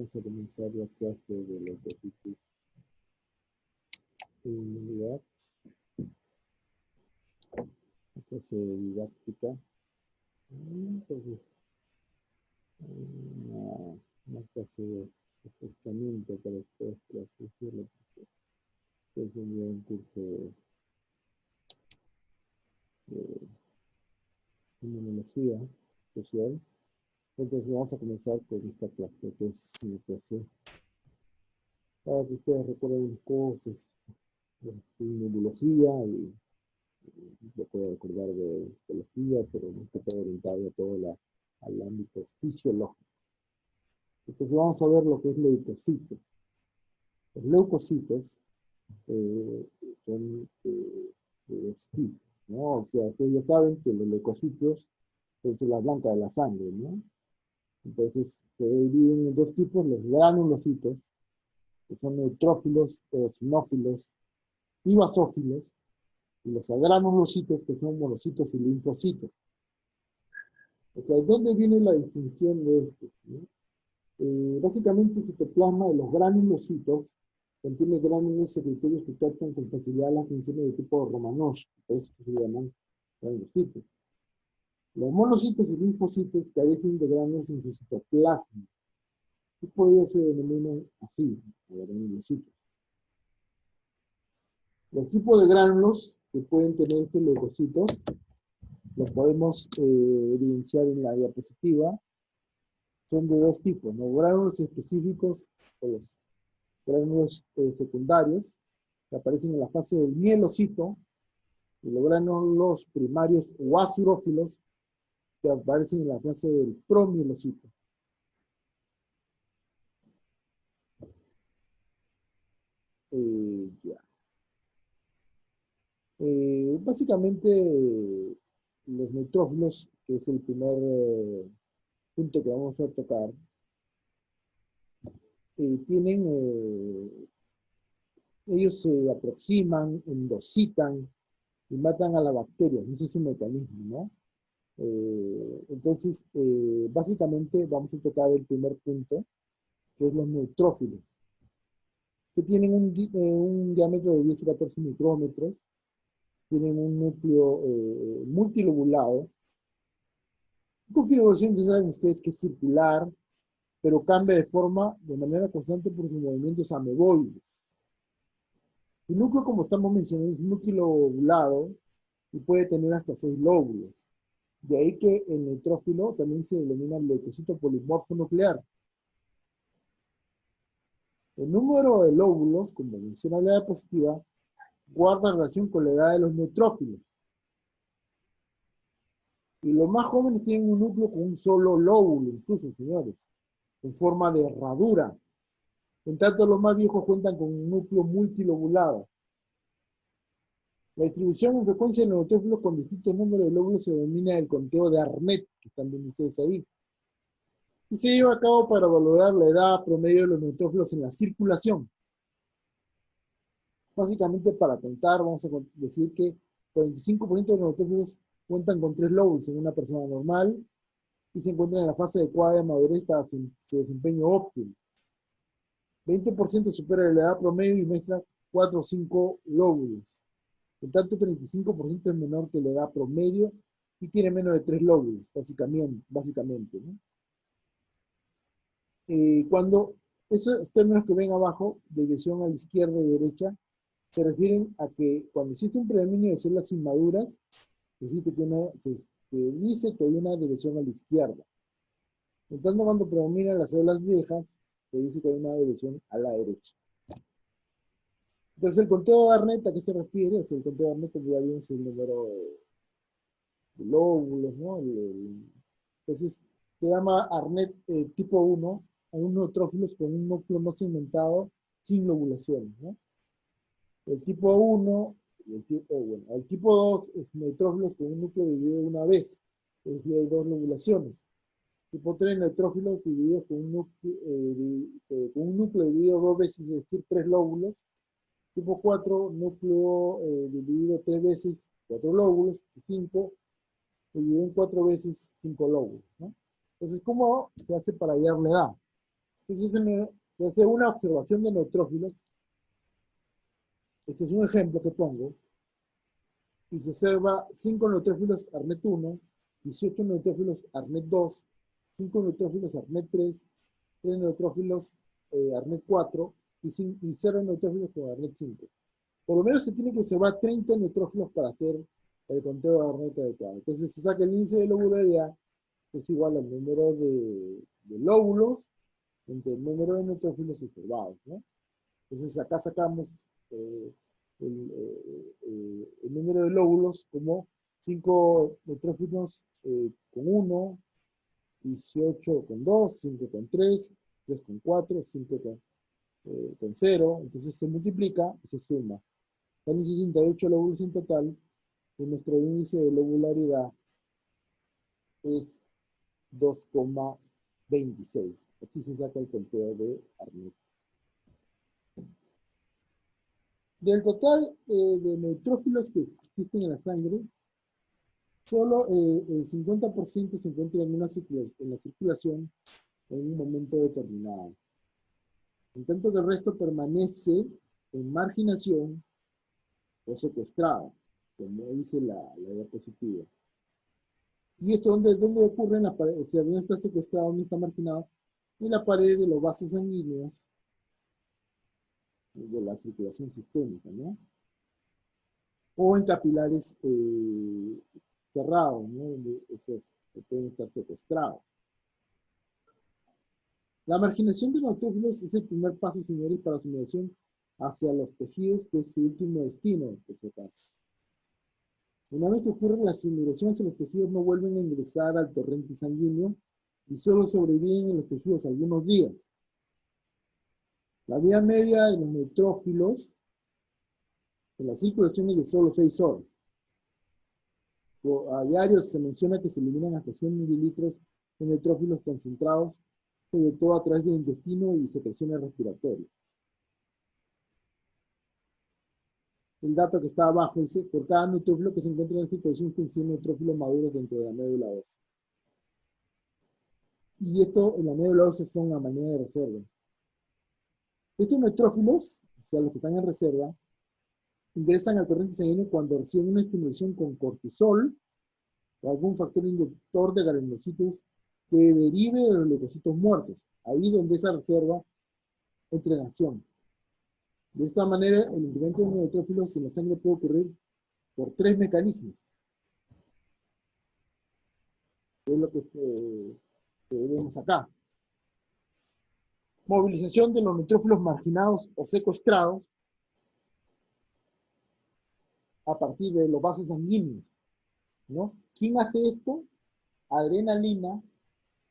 Vamos a comenzar la clase de leucocitos en unidad, la clase didáctica. Entonces, una clase de refrescamiento para ustedes, por así decirlo, porque es un curso de inmunología social. Entonces vamos a comenzar con esta clase, que es una clase para que ustedes recuerden unas cosas de inmunología y lo puedo recordar de histología, pero no está todo orientado al ámbito fisiológico. Entonces vamos a ver lo que es leucocitos. Los leucocitos son de dos tipos, ¿no? O sea, ustedes ya saben que los leucocitos es la blanca de la sangre, ¿no? Entonces se dividen en dos tipos, los granulocitos, que son neutrófilos, eosinófilos y basófilos, y los agranulocitos, que son monocitos y linfocitos. O sea, ¿dónde viene la distinción de estos, ¿no? Básicamente el citoplasma de los granulocitos contiene gránulos secretorios que captan con facilidad las funciones de tipo Romanowsky, por eso se llaman granulocitos. Los monocitos y linfocitos carecen de gránulos en su citoplasma, y por ello se denominan así, granulocitos. Los tipos de gránulos que pueden tener estos leucocitos los podemos evidenciar en la diapositiva. Son de dos tipos, ¿no? Gránulos específicos o los gránulos secundarios que aparecen en la fase del mielocito, y los gránulos primarios o azurófilos que aparecen en la fase del promielocito. Ya. Básicamente, los neutrófilos, que es el primer punto que vamos a tocar, ellos se aproximan, endocitan y matan a la bacteria. Ese es su mecanismo, ¿no? Entonces, básicamente vamos a tocar el primer punto, que es los neutrófilos, que tienen un diámetro de 10 a 14 micrómetros, tienen un núcleo multilobulado. La configuración, ya saben ustedes que es circular, pero cambia de forma de manera constante por sus movimientos ameboides. El núcleo, como estamos mencionando, es multilobulado y puede tener hasta 6 lóbulos. De ahí que el neutrófilo también se denomina leucocito polimorfo nuclear. El número de lóbulos, como menciona la diapositiva, guarda relación con la edad de los neutrófilos. Y los más jóvenes tienen un núcleo con un solo lóbulo, incluso, señores, en forma de herradura. En tanto, los más viejos cuentan con un núcleo multilobulado. La distribución en frecuencia de los neutrófilos con distintos números de lóbulos se denomina el conteo de Arnett, que están viendo ustedes ahí. Y se lleva a cabo para valorar la edad promedio de los neutrófilos en la circulación. Básicamente, para contar, vamos a decir que 45% de los neutrófilos cuentan con 3 lóbulos en una persona normal y se encuentran en la fase adecuada de madurez para su desempeño óptimo. 20% supera la edad promedio y muestra 4 o 5 lóbulos. En tanto, 35% es menor que la edad promedio y tiene menos de 3 lóbulos, básicamente, ¿no? Cuando esos términos que ven abajo, de división a la izquierda y derecha, se refieren a que cuando existe un predominio de células inmaduras, se dice que hay una división a la izquierda. En tanto, cuando predominan las células viejas, se dice que hay una división a la derecha. Entonces, el conteo de Arnett, ¿a qué se refiere? O sea, el conteo de Arnett, como ya vimos, el número de lóbulos, ¿no? Entonces, se llama Arnett tipo 1 a un neutrófilos con un núcleo no segmentado sin lobulaciones, ¿no? El tipo 1, el tipo 2 es neutrófilos con un núcleo dividido una vez, es decir, hay 2 lobulaciones. Tipo 3, neutrófilos divididos con un núcleo dividido 2 veces, es decir, 3 lóbulos. Tipo 4, núcleo dividido 3 veces, 4 lóbulos, y 5, dividido en 4 veces, 5 lóbulos, ¿no? Entonces, ¿cómo se hace para hallar la edad? Entonces se hace una observación de neutrófilos. Este es un ejemplo que pongo. Y se observa 5 neutrófilos ARNet 1, 18 neutrófilos ARNet 2, 5 neutrófilos ARNet 3, 3 neutrófilos ARNet 4 y 0 neutrófilos con ARNet 5. Por lo menos se tiene que observar 30 neutrófilos para hacer el conteo de ARNet adecuado. Entonces se saca el índice de lobularidad, que es igual al número de lóbulos entre el número de neutrófilos observados, ¿no? Entonces acá sacamos el número de lóbulos como 5 neutrófilos con 1, 18 con 2, 5 con 3, 3 con 4, 5 con 0. Entonces se multiplica y se suma. Están 68 lóbulos en total y nuestro índice de lobularidad es 2,26. Aquí se saca el conteo de ARNet. Del total de neutrófilos que existen en la sangre, solo el 50% se encuentra en la circulación en un momento determinado. En tanto que el resto permanece en marginación o secuestrado, como dice la diapositiva. ¿Y esto dónde ocurre en la pared? O sea, ¿dónde está secuestrado, dónde está marginado? En la pared de los vasos sanguíneos de la circulación sistémica, ¿no? O en capilares cerrados, ¿no? Donde esos pueden estar secuestrados. La marginación de neutrófilos es el primer paso, señores, para su migración hacia los tejidos, que es su último destino, por si acaso. Una vez que ocurre la migración hacia los tejidos, no vuelven a ingresar al torrente sanguíneo y solo sobreviven en los tejidos algunos días. La vida media de los neutrófilos en la circulación es de solo 6 horas. A diario se menciona que se eliminan hasta 100 mililitros de neutrófilos concentrados, sobre todo a través del intestino y secreciones respiratorias. El dato que está abajo dice, por cada neutrófilo que se encuentra en la circulación existen 100 neutrófilos maduros dentro de la médula ósea. Y esto en la médula ósea son a manera de reserva. Estos neutrófilos, o sea, los que están en reserva, ingresan al torrente sanguíneo cuando reciben una estimulación con cortisol o algún factor inductor de granulocitos que derive de los leucocitos muertos, ahí donde esa reserva entra en acción. De esta manera, el incremento de neutrófilos en la sangre puede ocurrir por 3 mecanismos. Es lo que vemos acá. Movilización de los neutrófilos marginados o secuestrados a partir de los vasos sanguíneos, ¿no? ¿Quién hace esto? Adrenalina,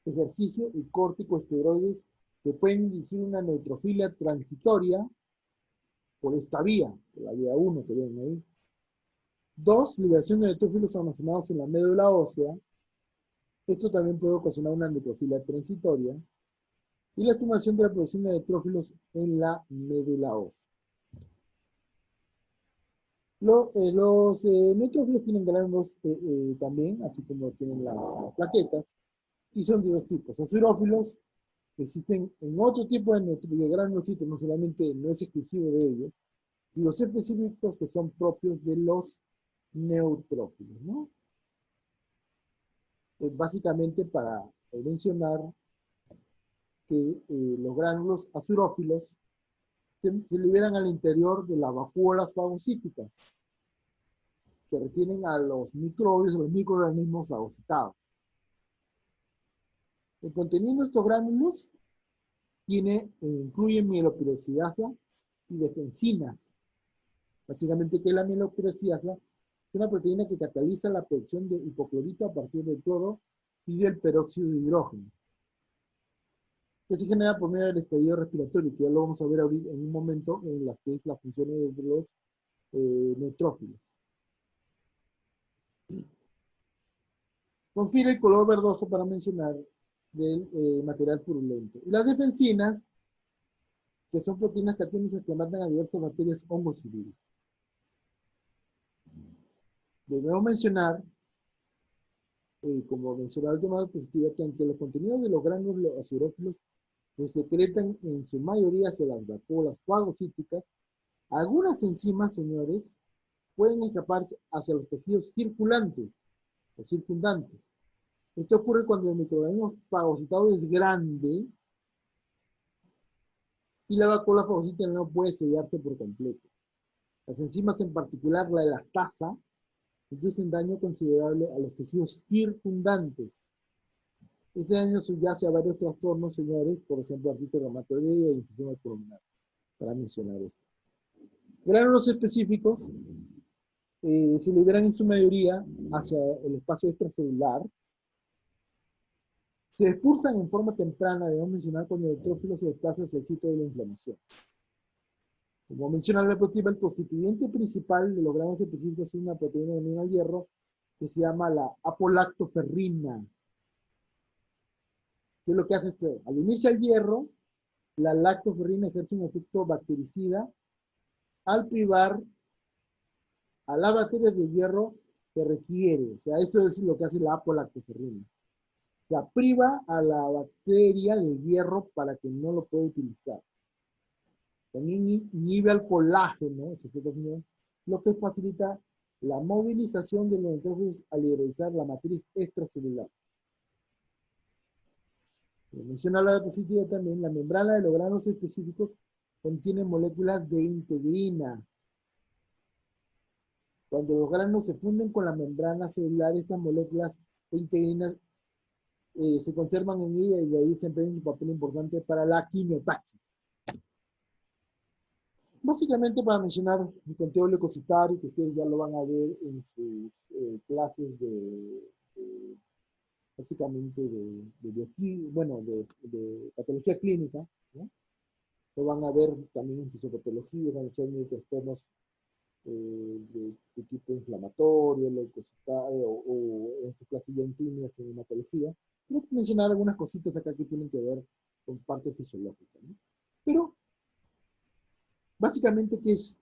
ejercicio y corticosteroides que pueden dirigir una neutrofilia transitoria por esta vía, por la vía 1 que ven ahí. 2, liberación de neutrófilos almacenados en la médula ósea. Esto también puede ocasionar una neutrofilia transitoria. Y la estimulación de la producción de neutrófilos en la médula ósea. Los neutrófilos tienen gránulos también, así como tienen las plaquetas, y son de 2 tipos. Azurófilos, que existen en otro tipo de granulocitos, no solamente, no es exclusivo de ellos, y los específicos que son propios de los neutrófilos, ¿no? Básicamente para mencionar que los gránulos azurófilos se liberan al interior de las vacuolas fagocíticas, que refieren a los microbios, a los microorganismos fagocitados. El contenido de estos gránulos incluye mieloperoxidasa y defensinas. Básicamente, ¿qué es la mieloperoxidasa? Es una proteína que cataliza la producción de hipoclorito a partir del cloro y del peróxido de hidrógeno, que se genera por medio del estallido respiratorio, que ya lo vamos a ver ahorita en un momento en las que es las funciones de los neutrófilos. Confiere el color verdoso para mencionar del material purulento. Y las defensinas, que son proteínas catiónicas que matan a diversas bacterias, hongos y virus. Debemos mencionar, como mencionaba el última diapositiva, que aunque los contenidos de los gránulos azurófilos que secretan en su mayoría hacia las vacuolas fagocíticas. Algunas enzimas, señores, pueden escapar hacia los tejidos circulantes o circundantes. Esto ocurre cuando el microorganismo fagocitado es grande y la vacuola fagocítica no puede sellarse por completo. Las enzimas, en particular la elastasa, inducen daño considerable a los tejidos circundantes. Este daño subyace a varios trastornos, señores, por ejemplo, artritis reumatoidea e infección pulmonar, para mencionar esto. Gránulos específicos se liberan en su mayoría hacia el espacio extracelular. Se expulsan en forma temprana, debemos mencionar, cuando el neutrófilo se desplaza hacia el sitio de la inflamación. Como menciona la diapositiva, el constituyente principal de los granos específicos es una proteína unida al hierro que se llama la apolactoferrina. ¿Qué es lo que hace esto? Al unirse al hierro, la lactoferrina ejerce un efecto bactericida al privar a las bacterias de hierro que requiere. O sea, esto es lo que hace la apolactoferrina. O sea, priva a la bacteria del hierro para que no lo pueda utilizar. También inhibe al colágeno, lo que facilita la movilización de los neutrófilos al liberalizar la matriz extracelular. Menciona la diapositiva también, la membrana de los granos específicos contiene moléculas de integrina. Cuando los granos se funden con la membrana celular, estas moléculas de integrina se conservan en ella y de ahí se emplea su papel importante para la quimiotaxis. Básicamente, para mencionar el conteo leucocitario, que ustedes ya lo van a ver en sus clases básicamente de patología clínica, ¿no? Lo van a ver también en fisiopatología, van a ser trastornos de tipo inflamatorio, leucocitario, o en su clase ya en clínicas en hematología. Quiero mencionar algunas cositas acá que tienen que ver con parte fisiológica, ¿no? Pero básicamente, ¿qué es?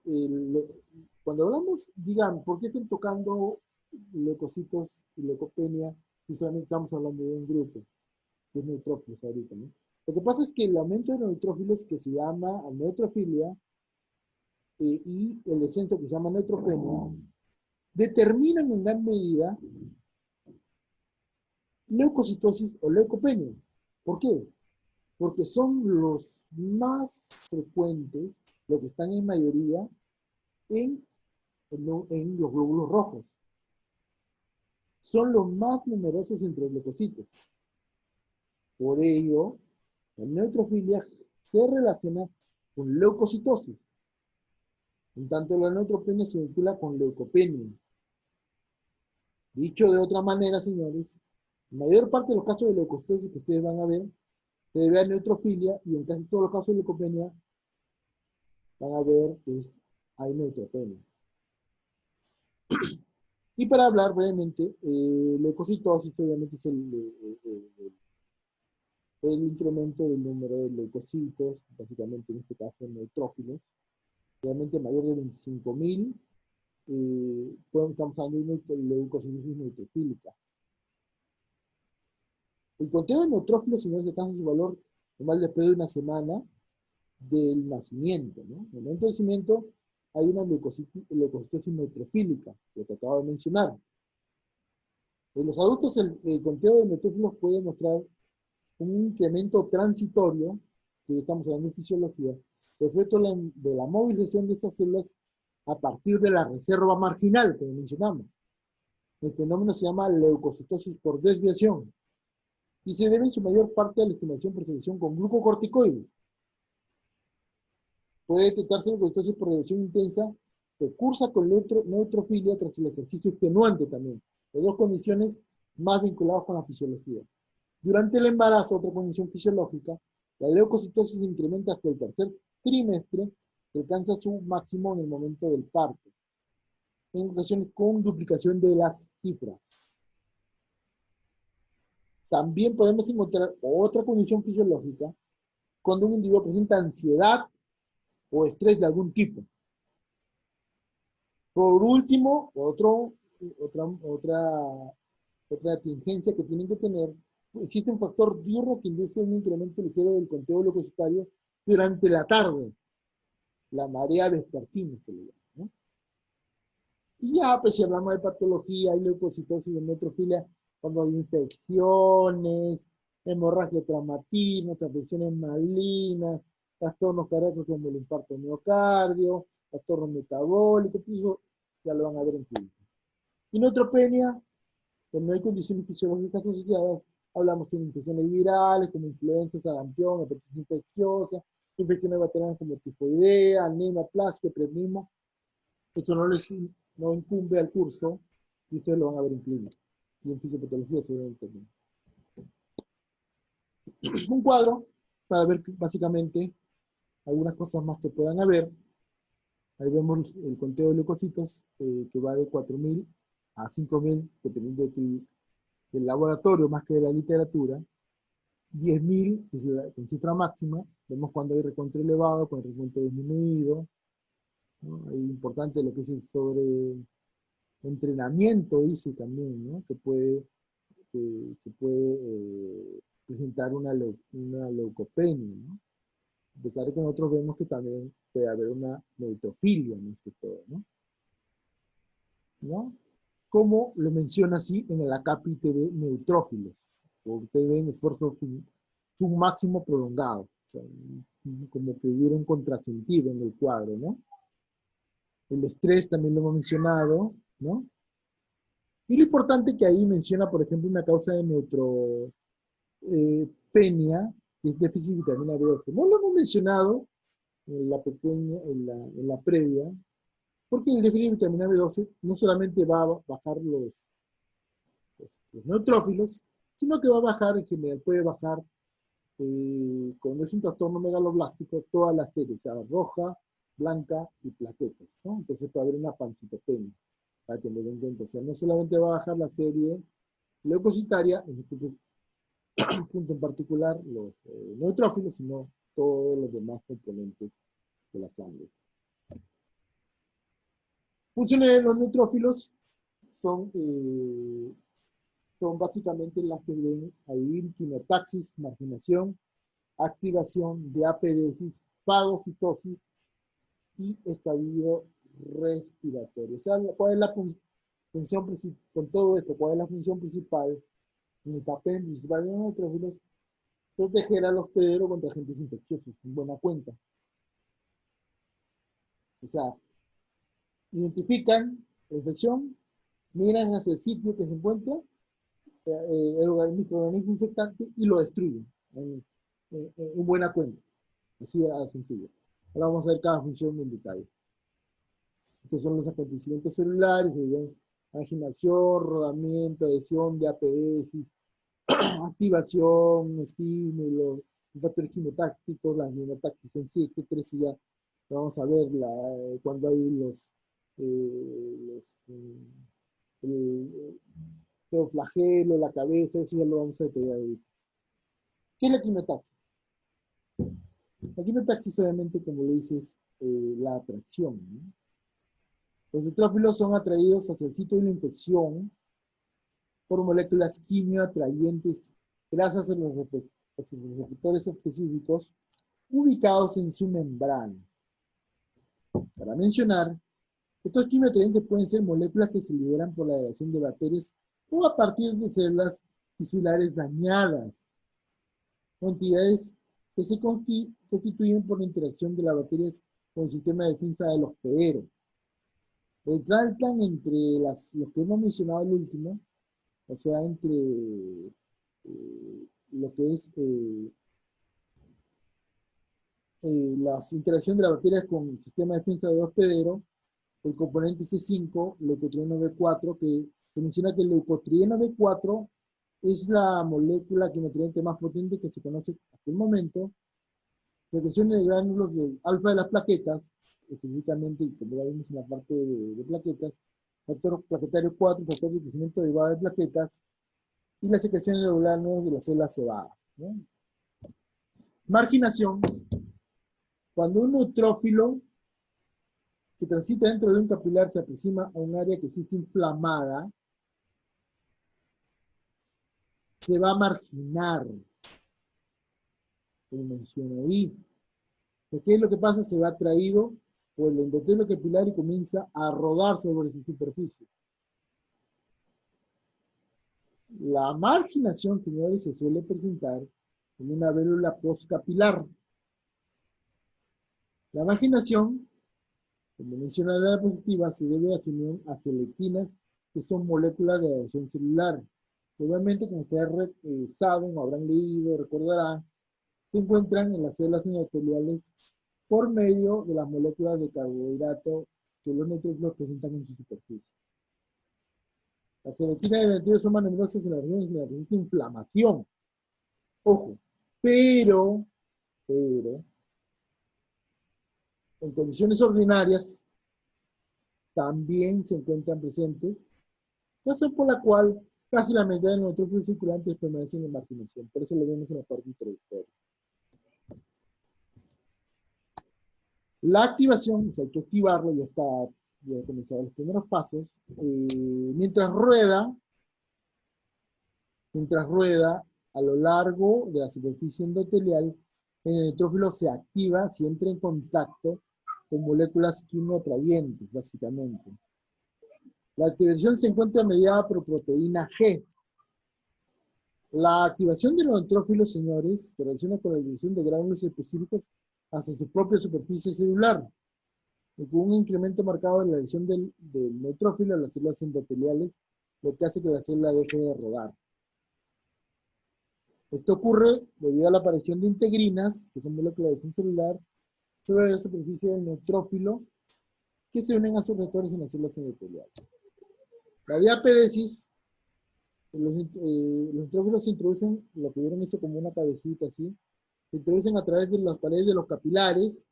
Cuando hablamos, digan, ¿por qué están tocando leucocitos y leucopenia? Y solamente estamos hablando de un grupo, que es neutrófilos ahorita, ¿no? Lo que pasa es que el aumento de neutrófilos, que se llama neutrofilia, y el descenso, que se llama neutropenia, determinan en gran medida leucocitosis o leucopenia. ¿Por qué? Porque son los más frecuentes, los que están en mayoría, en los glóbulos rojos. Son los más numerosos entre los leucocitos. Por ello, la neutrofilia se relaciona con leucocitosis. En tanto, la neutropenia se vincula con leucopenia. Dicho de otra manera, señores, la mayor parte de los casos de leucocitosis que ustedes van a ver se debe a neutrofilia, y en casi todos los casos de leucopenia van a ver que hay neutropenia. Y para hablar brevemente, leucocitosis obviamente es el incremento del número de leucocitos, básicamente en este caso neutrófilos, realmente mayor de 25.000, estamos hablando de leucocitosis neutrofílica. El conteo de neutrófilos, señores, alcanza su valor normal después de una semana del nacimiento, ¿no? En el momento del nacimiento hay una leucocitosis neutrofílica, lo que acabo de mencionar. En los adultos, el conteo de neutrófilos puede mostrar un incremento transitorio, que estamos hablando de fisiología, efecto de la movilización de esas células a partir de la reserva marginal, como mencionamos. El fenómeno se llama leucocitosis por desviación y se debe en su mayor parte a la estimulación por selección con glucocorticoides. Puede detectarse leucocitosis por reducción intensa que cursa con neutrofilia tras el ejercicio extenuante también. Las dos condiciones más vinculadas con la fisiología. Durante el embarazo, otra condición fisiológica, la leucocitosis se incrementa hasta el tercer trimestre, que alcanza su máximo en el momento del parto, en ocasiones con duplicación de las cifras. También podemos encontrar otra condición fisiológica cuando un individuo presenta ansiedad o estrés de algún tipo. Por último, otra contingencia que tienen que tener existe un factor diurno que induce un incremento ligero del conteo leucocitario durante la tarde. La marea vespertina se le llama, ¿no? Y ya, pues si hablamos de patología, hay leucocitosis de neutrofilia, cuando hay infecciones, hemorragia, traumatismo, transfusiones malignas, trastornos cardíacos como el infarto de miocardio, trastornos metabólicos, pues eso ya lo van a ver en clínica. Y neutropenia, que no hay condiciones fisiológicas asociadas, hablamos de infecciones virales como influenza, sarampión, hepatitis infecciosa, infecciones bacterianas como tifoidea, anemia, plasma, prednismo. Eso no incumbe al curso y ustedes lo van a ver en clínica y en fisiopatología seguramente también. Un cuadro para ver básicamente algunas cosas más que puedan haber. Ahí vemos el conteo de leucocitos que va de 4.000 a 5.000 dependiendo del laboratorio más que de la literatura. 10.000 es la cifra máxima. Vemos cuando hay recuento elevado, cuando hay recuento disminuido, ¿no? Es importante lo que es el sobre entrenamiento, dice también, ¿no? que puede presentar una leucopenia, ¿no? A pesar de que nosotros vemos que también puede haber una neutrofilia, más que todo, ¿no? ¿No? Como lo menciona así en el acápite de neutrófilos. Ustedes ven esfuerzo máximo prolongado, o sea, como que hubiera un contrasentido en el cuadro, ¿no? El estrés también lo hemos mencionado, ¿no? Y lo importante que ahí menciona, por ejemplo, una causa de neutropenia, que es déficit de vitamina B12. No lo hemos mencionado en la previa, porque el déficit de vitamina B12 no solamente va a bajar los neutrófilos, sino que va a bajar en general, puede bajar, cuando es un trastorno megaloblástico, toda la serie, o sea, roja, blanca y plaquetas, ¿no? Entonces puede haber una pancitopenia, para tener en cuenta. O sea, no solamente va a bajar la serie leucocitaria, en este punto en particular, los neutrófilos, sino todos los demás componentes de la sangre. Funciones de los neutrófilos son básicamente las que ven ahí: quimiotaxis, marginación, activación de apedesis, fagocitosis y estallido respiratorio. O sea, ¿cuál es la función principal con todo esto? ¿Cuál es la función principal en el papel principal de los neutrófilos? Proteger al hospedero contra agentes infecciosos, en buena cuenta. O sea, identifican la infección, miran hacia el sitio que se encuentra el microorganismo infectante y lo destruyen en buena cuenta. Así de sencillo. Ahora vamos a ver cada función en detalle. Estos son los acontecimientos celulares: aginación, rodamiento, adhesión de APS, activación, estímulo, los factores quimiotácticos, la quimiotaxis en sí, etcétera. Y ya vamos a ver cuando hay el flagelo, la cabeza, eso ya lo vamos a detallar ahorita. ¿Qué es la quimiotaxis? La quimiotaxis, obviamente, como le dices, la atracción, ¿no? Los neutrófilos son atraídos hacia el sitio de la infección por moléculas quimioatrayentes gracias a los receptores específicos ubicados en su membrana. Para mencionar, estos quimioatrayentes pueden ser moléculas que se liberan por la degradación de bacterias o a partir de células tisulares dañadas, o entidades que se constituyen por la interacción de las bacterias con el sistema de defensa del hospedero. Resaltan entre lo que hemos mencionado al último, o sea, entre lo que es las interacciones de las bacterias con el sistema de defensa del hospedero, el componente C5, leucotrieno B4, que se menciona que el leucotrieno B4 es la molécula quimioatrayente más potente que se conoce hasta el momento. Secreciones de gránulos de alfa de las plaquetas, específicamente, y como ya vimos en la parte de plaquetas, factor plaquetario 4, factor de crecimiento derivado de plaquetas, y la secreción de los gránulos de las células cebadas, ¿no? Marginación: cuando un neutrófilo que transita dentro de un capilar se aproxima a un área que existe inflamada, se va a marginar, como menciona ahí. ¿Qué es lo que pasa? Se va atraído por el endotelio capilar y comienza a rodar sobre su superficie. La marginación, señores, se suele presentar en una vérula postcapilar. La marginación, como menciona la diapositiva, se debe a su unión a selectinas, que son moléculas de adhesión celular. Obviamente, como ustedes saben o habrán leído, recordarán, se encuentran en las células endoteliales por medio de las moléculas de carbohidrato que los neutrófilos presentan en su superficie. Las selectinas de vertidos son más numerosas en las regiones en las que existe inflamación. Ojo, pero, en condiciones ordinarias también se encuentran presentes, razón por la cual casi la mitad de los neutrófilos circulantes permanecen en marginación. Por eso lo vemos en la parte introductoria. La activación, o sea, hay que activarlo, ya ha comenzado los primeros pasos. Mientras rueda a lo largo de la superficie endotelial, el neutrófilo se activa si entra en contacto con moléculas quimioatrayentes, básicamente. La activación se encuentra mediada por proteína G. La activación de los neutrófilos, señores, se relaciona con la división de gránulos específicos hacia su propia superficie celular, y con un incremento marcado en la dirección del neutrófilo a las células endoteliales, lo que hace que la célula deje de rodar. Esto ocurre debido a la aparición de integrinas, que son moléculas de adhesión celular, sobre la superficie del neutrófilo, que se unen a sus receptores en las células endoteliales. La diapédesis, los neutrófilos se introducen, lo que vieron eso como una cabecita así, se introducen a través de las paredes de los capilares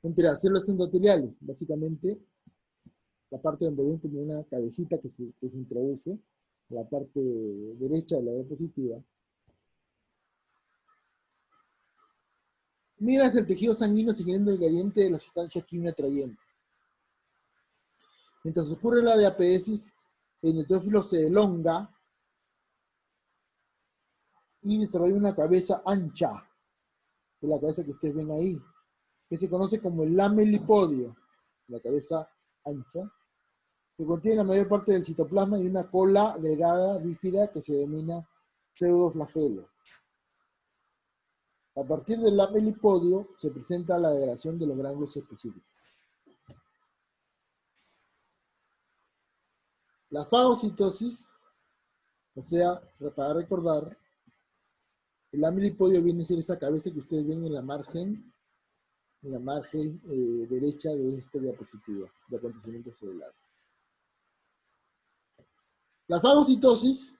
entre las células endoteliales, básicamente la parte donde ven como una cabecita que se introduce, la parte derecha de la diapositiva. Mira el tejido sanguíneo siguiendo el gradiente de la sustancia quimioatrayente. Mientras ocurre la diapédesis, el neutrófilo se elonga y desarrolla una cabeza ancha, que es la cabeza que ustedes ven ahí, que se conoce como el lamelipodio, la cabeza ancha, que contiene la mayor parte del citoplasma y una cola delgada bífida que se denomina pseudoflagelo. A partir del lamelipodio se presenta la degradación de los gránulos específicos. La fagocitosis, o sea, para recordar, el lamelipodio viene a ser esa cabeza que ustedes ven en la margen derecha de esta diapositiva de acontecimientos celulares. La fagocitosis,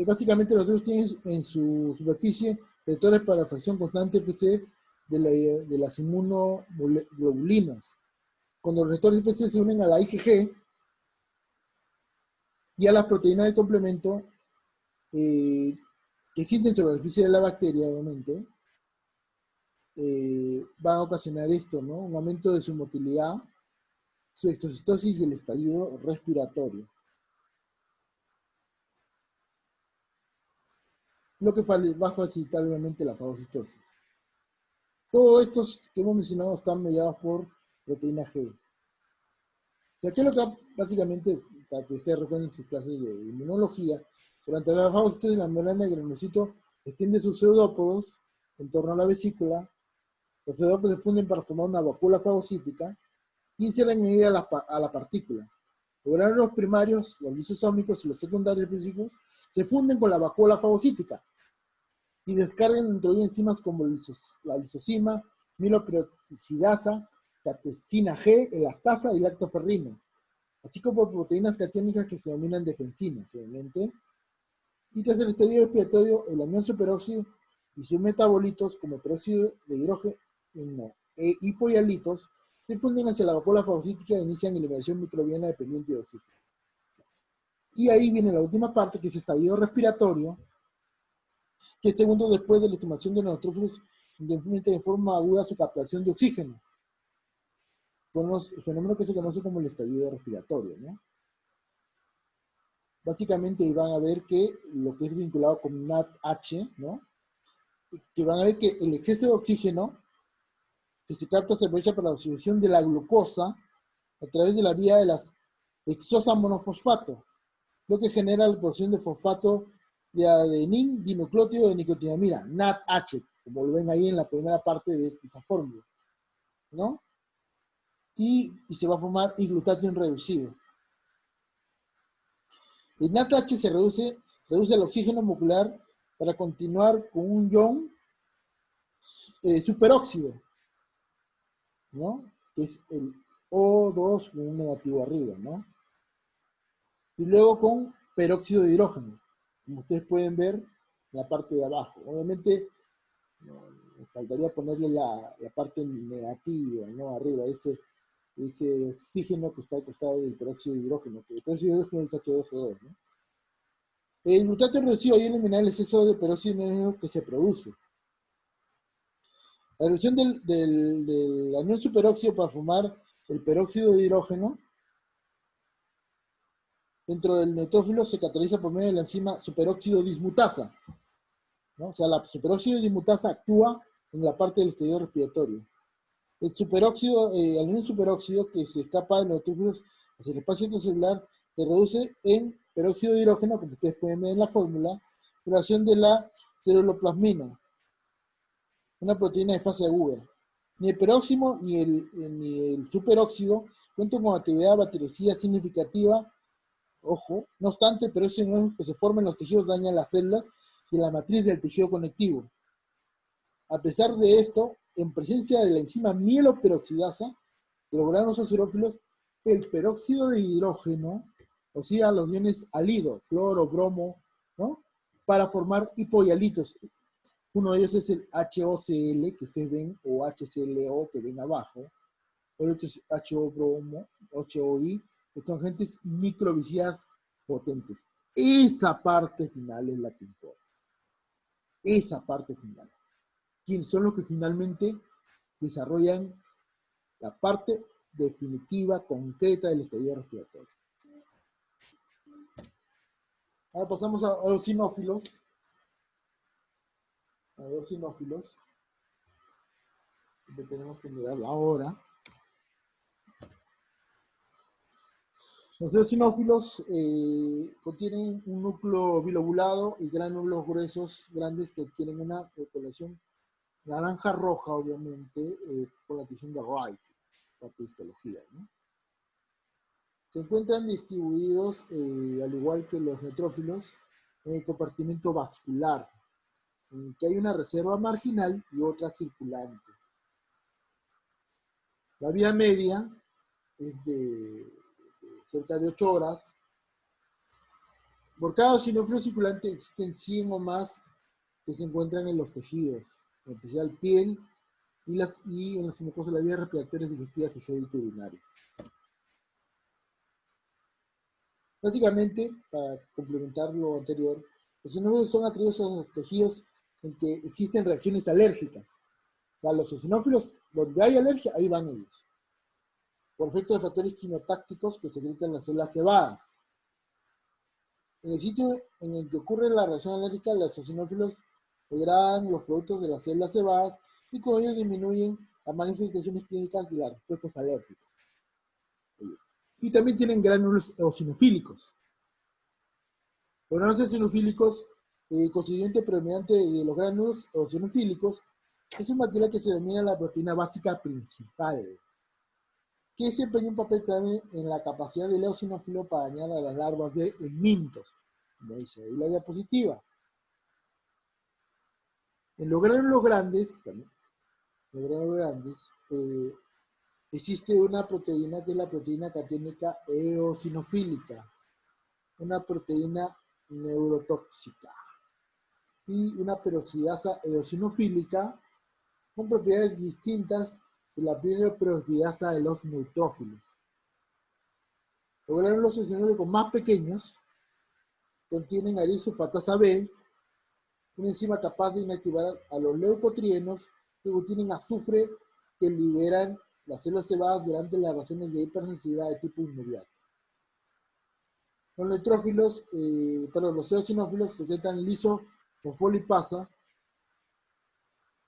básicamente los neutrófilos tienen en su superficie vectores para la fracción constante FC de las inmunoglobulinas. Cuando los receptores FC se unen a la IgG y a las proteínas de complemento que existen sobre la superficie de la bacteria, obviamente, van a ocasionar esto, ¿no? Un aumento de su motilidad, su exocitosis y el estallido respiratorio. Lo que va a facilitar obviamente la fagocitosis. Todos estos que hemos mencionado están mediados por proteína G. O sea, ¿qué es lo que básicamente, para que ustedes recuerden sus clases de inmunología, durante la fagocitosis la membrana del granulocito extiende sus pseudópodos en torno a la vesícula. Los pseudópodos se funden para formar una vacuola fagocítica y insertan en ella a la partícula. Los gránulos primarios, los lisosómicos y los secundarios específicos se funden con la vacuola fagocítica y descargan dentro de enzimas como la lisosima, miloperoxidasa, capsaicina G, elastasa y lactoferrina, así como proteínas catiónicas que se denominan defensinas, obviamente. Y tras el estadio respiratorio, el anión superóxido y sus metabolitos, como peróxido de hidrógeno e hipoialitos, se funden hacia la vacuola fagocítica e inician eliminación microbiana dependiente de oxígeno. Y ahí viene la última parte, que es estallido respiratorio, que es segundo después de la estimación de los neutrófilos incrementa de forma aguda su captación de oxígeno. El fenómeno que se conoce como el estallido respiratorio, ¿no? básicamente van a ver que lo que es vinculado con NADH, ¿no? Que van a ver que el exceso de oxígeno que se capta se aprovecha para la oxidación de la glucosa a través de la vía de las hexosa monofosfato, lo que genera la producción de fosfato de adenín dinucleótido de nicotinamida, NADH, como lo ven ahí en la primera parte de esta fórmula, ¿no? Y se va a formar I-glutatión reducido. El NADH se reduce el oxígeno molecular para continuar con un ion superóxido, ¿no? Que es el O2 con un negativo arriba, ¿no? Y luego con peróxido de hidrógeno, como ustedes pueden ver en la parte de abajo. Obviamente, me faltaría ponerle la parte negativa, ¿no? Arriba, ese oxígeno que está al costado del peróxido de hidrógeno, que el peróxido de hidrógeno es H2O2, ¿no? El glutato reducido ayuda a eliminar el exceso de peróxido de hidrógeno que se produce. La reducción del anión superóxido para formar el peróxido de hidrógeno dentro del neutrófilo se cataliza por medio de la enzima superóxido dismutasa, ¿no? O sea, la superóxido dismutasa actúa en la parte del exterior respiratorio. El superóxido, el anión superóxido que se escapa de los neutrófilos hacia el espacio intracelular se reduce en peróxido de hidrógeno, como ustedes pueden ver en la fórmula, relación de la ceruloplasmina, una proteína de fase aguda. Ni el peróxido ni el superóxido cuentan con actividad bactericida significativa. Ojo, no obstante, el peróxido que se forma en los tejidos daña las células y la matriz del tejido conectivo. A pesar de esto, en presencia de la enzima mieloperoxidasa de los granos acirófilos, el peróxido de hidrógeno oxida los iones halido, cloro, bromo, ¿no? Para formar hipoialitos. Uno de ellos es el HOCl, que ustedes ven, o HClO, que ven abajo. El otro es HO-bromo, HOI, que son agentes microbicidas potentes. Esa parte final es la que importa. Esa parte final. ¿Quiénes son los que finalmente desarrollan la parte definitiva, concreta del estallido respiratorio? Ahora pasamos a los sinófilos. A los sinófilos. Que tenemos que mirar ahora. Los eosinófilos contienen un núcleo bilobulado y gránulos gruesos grandes que tienen una coloración naranja roja, obviamente, con la adquisición de Wright, parte de histología, ¿no? Se encuentran distribuidos, al igual que los neutrófilos, en el compartimento vascular, en que hay una reserva marginal y otra circulante. La vía media es de cerca de 8 horas. Por cada eosinófilo circulante existen 100 o más que se encuentran en los tejidos, en especial piel y en las mucosas de las vías respiratorias, digestivas y genitourinarias. Básicamente, para complementar lo anterior, los eosinófilos son atribuidos a los tejidos en que existen reacciones alérgicas. O sea, los eosinófilos, donde hay alergia, ahí van ellos. Por efecto de factores quimiotácticos que secretan las células cebadas. En el sitio en el que ocurre la reacción alérgica, los eosinófilos degradan los productos de las células cebadas y con ello disminuyen las manifestaciones clínicas de las respuestas alérgicas. Y también tienen gránulos eosinofílicos. Los granulos eosinofílicos, constituyente predominante de los gránulos eosinofílicos, es un material que se denomina la proteína básica principal, que desempeña un papel clave en la capacidad del eosinófilo para dañar a las larvas de helmintos, como dice ahí la diapositiva. En los gránulos grandes, también, existe una proteína que es la proteína catiónica eosinofílica, una proteína neurotóxica y una peroxidasa eosinofílica con propiedades distintas de la peroxidasa de los neutrófilos. Los gránulos eosinofílicos más pequeños contienen arisofatasa B, una enzima capaz de inactivar a los leucotrienos que contienen azufre que liberan las células cebadas durante las reacciones de hipersensibilidad de tipo inmediato. Los neutrófilos, perdón, los eosinófilos secretan lisofosfolipasa.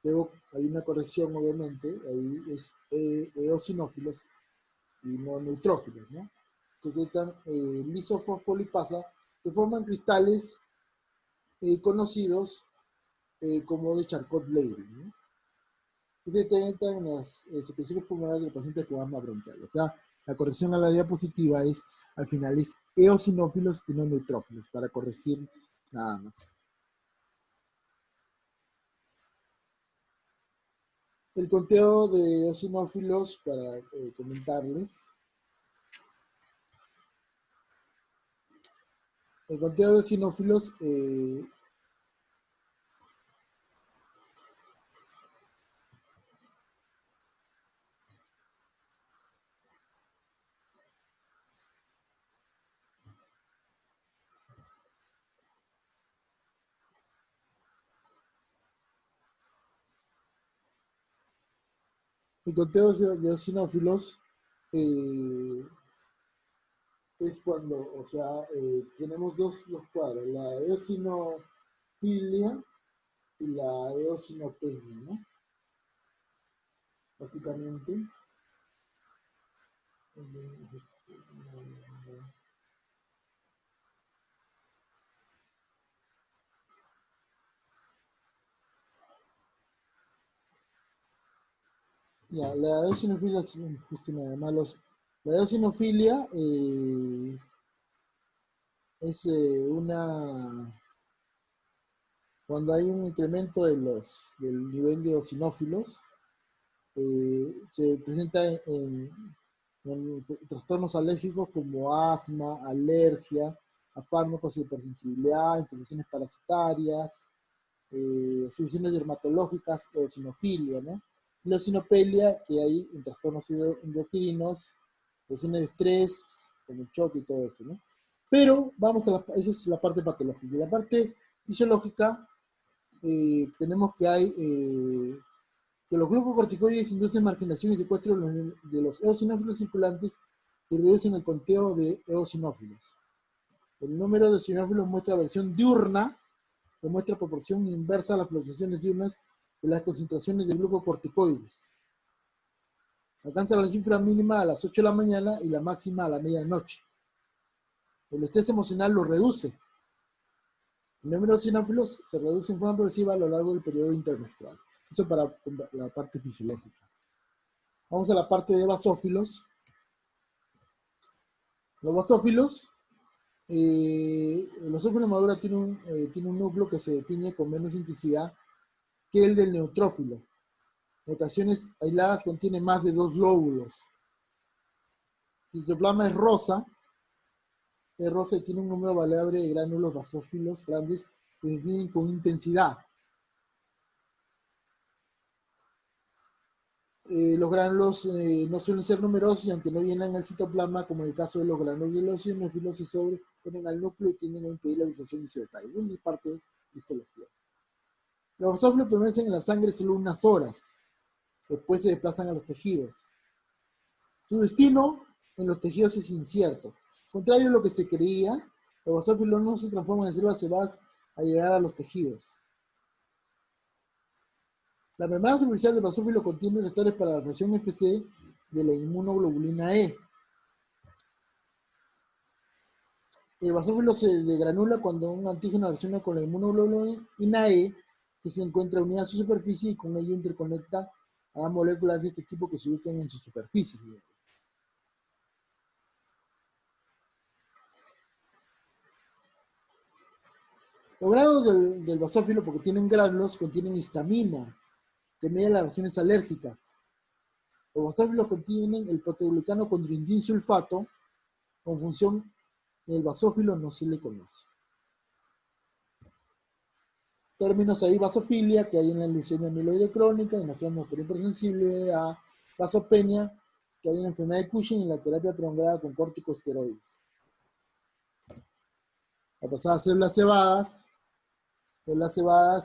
Luego hay una corrección, obviamente, ahí es eosinófilos y no neutrófilos, ¿no? Secretan lisofosfolipasa que forman cristales conocidos como de Charcot-Leydig, ¿no? Y detectan las secreciones pulmonares de los pacientes con asma bronquial. O sea, la corrección a la diapositiva es, al final, es eosinófilos y no neutrófilos, para corregir nada más. El conteo de eosinófilos, para comentarles. El conteo de eosinófilos el conteo de eosinófilos es cuando, o sea, tenemos dos cuadros, la eosinofilia y la eosinopenia, ¿no? Básicamente. Ya, la eosinofilia, justo nada más la eosinofilia es cuando hay un incremento del nivel de eosinófilos, se presenta en trastornos alérgicos como asma, alergia, a fármacos, hipersensibilidad, infecciones parasitarias, soluciones dermatológicas, eosinofilia, ¿no? La eosinopelia, que hay en trastornos endocrinos, soluciones de estrés, como el choque y todo eso, ¿no? Pero vamos a esa es la parte patológica. Y la parte fisiológica, tenemos que los glucocorticoides inducen marginación y secuestro de los eosinófilos circulantes y reducen el conteo de eosinófilos. El número de eosinófilos muestra versión diurna, que muestra proporción inversa a las fluctuaciones diurnas de las concentraciones de glucocorticoides. Alcanza la cifra mínima a las 8 de la mañana y la máxima a la medianoche. El estrés emocional lo reduce. El número de eosinófilos se reduce en forma progresiva a lo largo del periodo intermenstrual. Eso para la parte fisiológica. Vamos a la parte de basófilos. Los basófilos, el basófilo maduro tiene un núcleo que se define con menos intensidad que el del neutrófilo. En ocasiones aisladas contiene más de 2 lóbulos. El citoplasma es rosa y tiene un número variable de gránulos basófilos grandes que se definen con intensidad. Los gránulos no suelen ser numerosos y aunque no llenan el citoplasma, como en el caso de los gránulos de los eosinófilos, se sobreponen al núcleo y tienden a impedir la visualización de ese detalle. Esa es parte de histología. Los basófilos permanecen en la sangre solo unas horas. Después se desplazan a los tejidos. Su destino en los tejidos es incierto. Contrario a lo que se creía, los basófilos no se transforman en células cebadas a llegar a los tejidos. La membrana superficial del basófilo contiene receptores para la reacción Fc de la inmunoglobulina E. El basófilo se degranula cuando un antígeno reacciona con la inmunoglobulina E, que se encuentra unida a su superficie y con ello interconecta a moléculas de este tipo que se ubican en su superficie. Los granos del basófilo, porque tienen gránulos, contienen histamina, que mide las reacciones alérgicas. Los basófilos contienen el proteoglicano condroitin sulfato, con función en el basófilo no se le conoce. Términos ahí basofilia, que hay en la leucemia amiloide crónica, en la forma hipersensible, a vasopenia, que hay en la enfermedad de Cushing y en la terapia prolongada con corticosteroides. La pasada células cebadas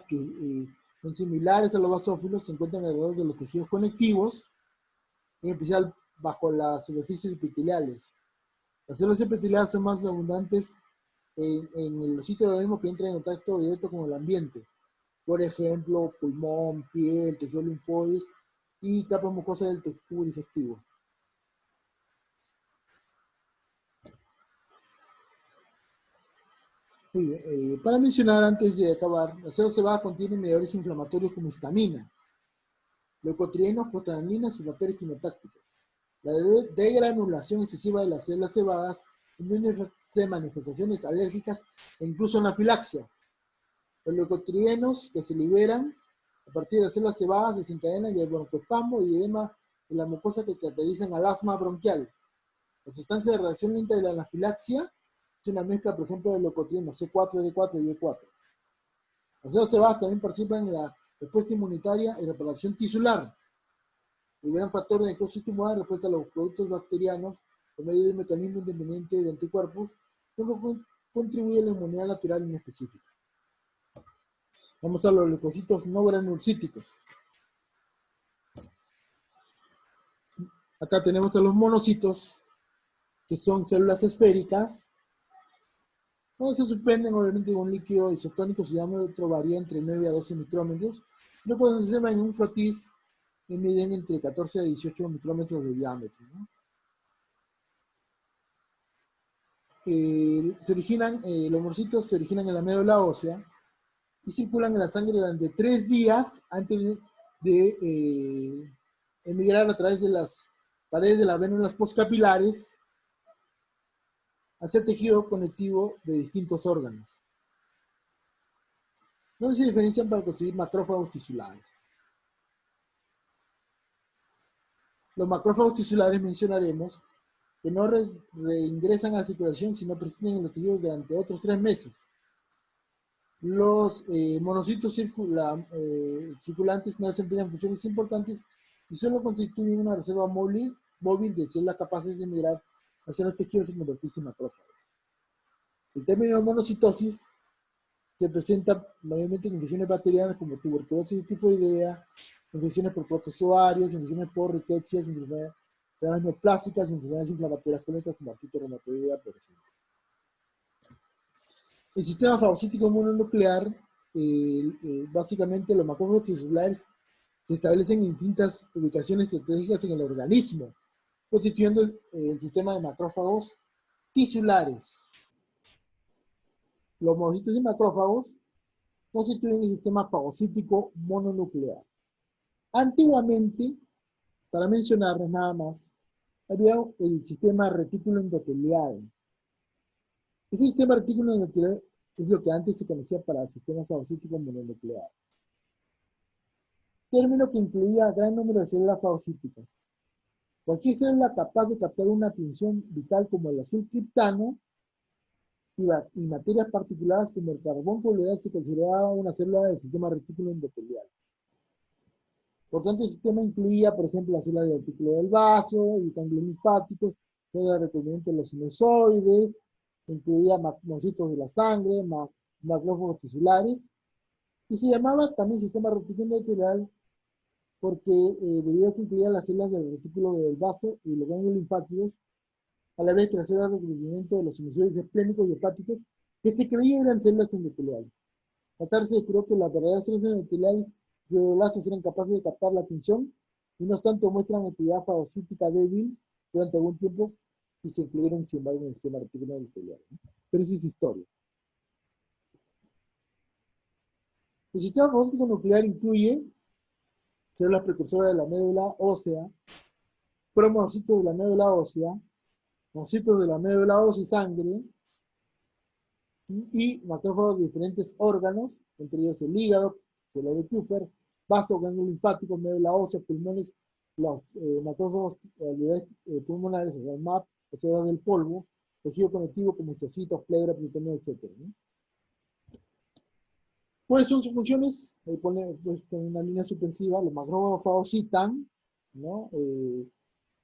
que son similares a los basófilos, se encuentran alrededor de los tejidos conectivos, en especial bajo las superficies epiteliales. Las células epiteliales son más abundantes en los sitios del organismo que entran en contacto directo con el ambiente. Por ejemplo, pulmón, piel, tejido linfoides y capas mucosas del tubo digestivo. Muy bien, para mencionar antes de acabar, las células cebadas contienen mediadores inflamatorios como histamina, leucotrienos, prostaglandinas y factores quimiotácticos. La degranulación excesiva de las células cebadas induce manifestaciones alérgicas e incluso anafilaxia. Los leucotrienos que se liberan a partir de las células cebadas desencadenan el broncoespasmo y edema de la mucosa que caracterizan al asma bronquial. La sustancia de reacción lenta de la anafilaxia es una mezcla, por ejemplo, de leucotrienos C4, D4 y E4. Las células cebadas también participan en la respuesta inmunitaria y reparación tisular. Liberan factores de necrosis tumoral en respuesta a los productos bacterianos por medio de un mecanismo independiente de anticuerpos que contribuye a la inmunidad natural inespecífica. Vamos a los leucocitos no granulocíticos. Acá tenemos a los monocitos, que son células esféricas, donde se suspenden obviamente con un líquido isotónico, su diámetro varía entre 9 a 12 micrómetros, pero cuando se observan en un frotis, miden entre 14 a 18 micrómetros de diámetro, ¿no? Los monocitos se originan en la médula ósea y circulan en la sangre durante 3 días antes de emigrar a través de las paredes de las vénulas postcapilares hacia tejido conectivo de distintos órganos, donde se diferencian para construir macrófagos tisulares. Los macrófagos tisulares mencionaremos que no reingresan a la circulación, sino persisten en los tejidos durante otros 3 meses. Los monocitos circulantes no desempeñan funciones importantes y solo constituyen una reserva móvil de células capaces de migrar hacia los tejidos y convertirse en macrófagos. El término monocitosis se presenta mayormente en infecciones bacterianas como tuberculosis tifoidea, infecciones por protozoarios, infecciones por riquecias, enfermedades neoplásicas, enfermedades inflamatorias crónicas como artritis reumatoidea, por ejemplo. El sistema fagocítico mononuclear, básicamente los macrófagos tisulares se establecen en distintas ubicaciones estratégicas en el organismo, constituyendo el sistema de macrófagos tisulares. Los monocitos y macrófagos constituyen el sistema fagocítico mononuclear. Antiguamente, para mencionarles nada más, había el sistema retículo endotelial. Este sistema retículo endotelial es lo que antes se conocía para el sistema fagocítico mononuclear. Término que incluía gran número de células fagocíticas. Cualquier célula capaz de captar una atención vital como el azul criptano y materias particuladas como el carbón coloidal se consideraba una célula del sistema retículo endotelial. Por tanto, el sistema incluía, por ejemplo, las células del artículo del vaso, y ganglios linfáticos, células de recubrimiento de los sinusoides, incluía monocitos de la sangre, macrófagos tisulares, y se llamaba también sistema retículo endotelial porque debido a que incluía las células del retículo del vaso y los ganglios linfáticos, a la vez que las células de recubrimiento de los sinusoides esplénicos y hepáticos, que se creía eran células endoteliales. Más tarde se descubrió que las verdaderas células endoteliales fibroblastos eran capaces de captar la atención y no obstante muestran actividad fagocítica débil durante algún tiempo y se incluyeron sin embargo en el sistema reticular endotelial, ¿no? Pero esa es historia. El sistema fagocítico nuclear incluye células precursoras de la médula ósea, promonocitos de la médula ósea, monocitos de la médula ósea y sangre, y macrófagos de diferentes órganos, entre ellos el hígado, célula de Kupffer, vaso, ganglios linfáticos, médula ósea, pulmones, los macrófagos pulmonares, o sea, MAP, las células del polvo, tejido conectivo como histocitos, pleura, peritoneo, etc., ¿no? ¿Cuáles son sus funciones? Ahí pone en una línea suspensiva, los macrófagos fagocitan, ¿no?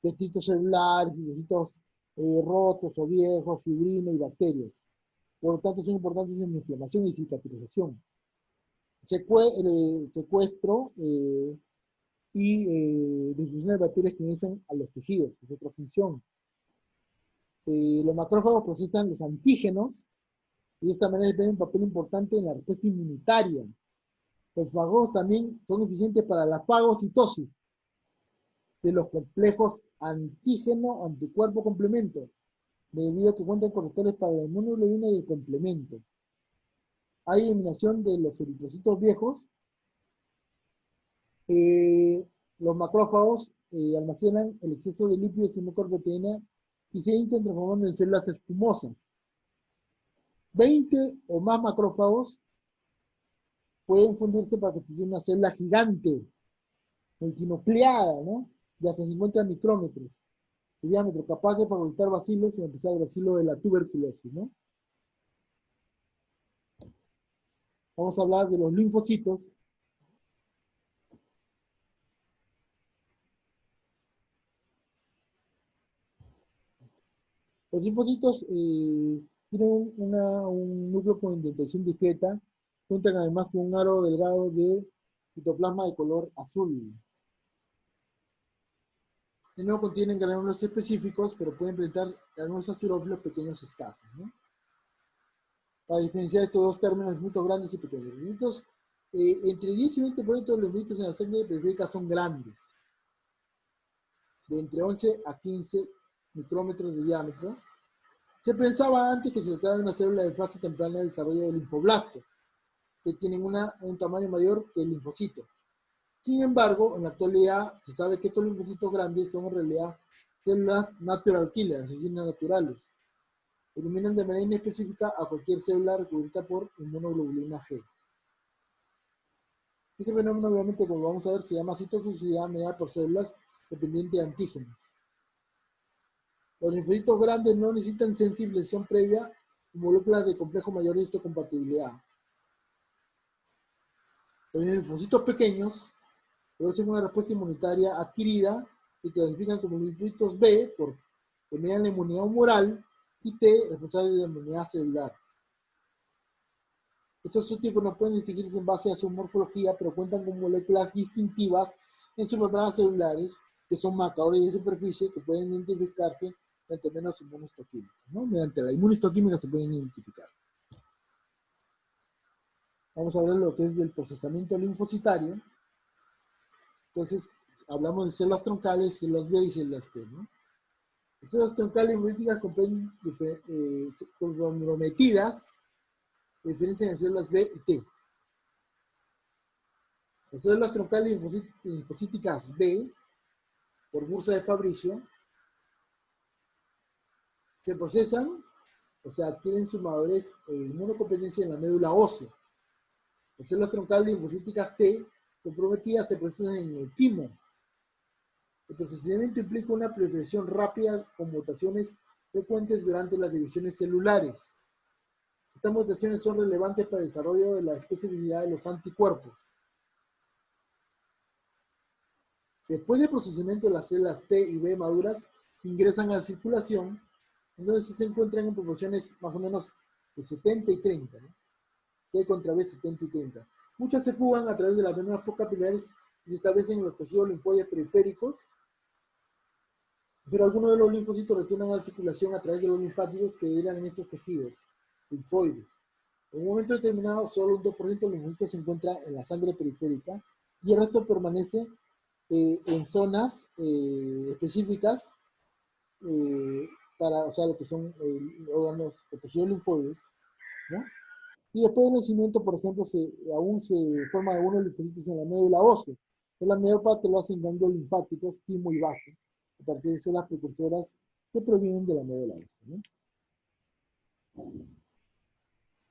Detritos celulares, detritos rotos o viejos, fibrina y bacterias. Por lo tanto, son importantes en inflamación y cicatrización. Secuestro y difusión de bacterias que ingresan a los tejidos, es otra función. Los macrófagos procesan los antígenos y de esta manera tienen un papel importante en la respuesta inmunitaria. Los fagos también son eficientes para la fagocitosis de los complejos antígeno-anticuerpo complemento, debido a que cuentan con receptores para la inmunoglobulina y el complemento. Hay eliminación de los eritrocitos viejos. Los macrófagos almacenan el exceso de lípidos y mucoproteína y se intentan transformar en células espumosas. 20 o más macrófagos pueden fundirse para constituir una célula gigante, multinucleada, ¿no? De hasta 50 micrómetros de diámetro, capaz de fabricar bacilos, y empezar el bacilo de la tuberculosis, ¿no? Vamos a hablar de los linfocitos. Los linfocitos tienen un núcleo con indentación discreta, cuentan además con un aro delgado de citoplasma de color azul. No contienen granulos específicos, pero pueden presentar granulos acirófilos pequeños escasos, ¿no? Para diferenciar estos dos términos, linfocitos grandes y pequeños. Los linfocitos, entre 10 y 20% de los linfocitos en la sangre periférica son grandes, de entre 11 a 15 micrómetros de diámetro. Se pensaba antes que se trataba de una célula de fase temprana de desarrollo del linfoblasto, que tienen un tamaño mayor que el linfocito. Sin embargo, en la actualidad se sabe que estos linfocitos grandes son en realidad células natural killers, es decir, naturales. Eliminan de manera inespecífica a cualquier célula recubierta por inmunoglobulina G. Este fenómeno, obviamente, como vamos a ver, se llama citocicidad mediada por células dependientes de antígenos. Los linfocitos grandes no necesitan sensibilización previa y moléculas de complejo mayor de histocompatibilidad. Los linfocitos pequeños producen una respuesta inmunitaria adquirida y clasifican como linfocitos B que median la inmunidad humoral y T responsables de la inmunidad celular. Estos subtipos no pueden distinguirse en base a su morfología, pero cuentan con moléculas distintivas en sus membranas celulares, que son marcadores de superficie que pueden identificarse mediante menos inmunohistoquímicos, ¿no? Mediante la inmunohistoquímica se pueden identificar. Vamos a hablar de lo que es del procesamiento linfocitario. Entonces, hablamos de células troncales, células B y células T, ¿no? Las células troncales linfocíticas comprometidas se diferencian en células B y T. Las células troncales linfocíticas B, por Bursa de Fabricio, se procesan, o sea, adquieren su madurez inmunocompetencia en la médula ósea. Las células troncales linfocíticas T comprometidas se procesan en el timo. El procesamiento implica una proliferación rápida con mutaciones frecuentes durante las divisiones celulares. Estas mutaciones son relevantes para el desarrollo de la especificidad de los anticuerpos. Después del procesamiento, las células T y B maduras ingresan a la circulación, entonces se encuentran en proporciones más o menos de 70 y 30, ¿no? T contra B, 70 y 30. Muchas se fugan a través de las venas capilares y se establecen en los tejidos linfoides periféricos, pero algunos de los linfocitos retornan a la circulación a través de los linfáticos que derivan en estos tejidos linfoides. En un momento determinado, solo un 2% de los linfocitos se encuentra en la sangre periférica y el resto permanece en zonas específicas para, o sea, lo que son órganos o tejidos linfoides, ¿no? Y después del nacimiento, por ejemplo, aún se forman algunos linfocitos en la médula ósea. En la mayor parte lo hacen ganglios linfáticos, timo y base, a partir de células precursoras que provienen de la médula ósea, ¿no?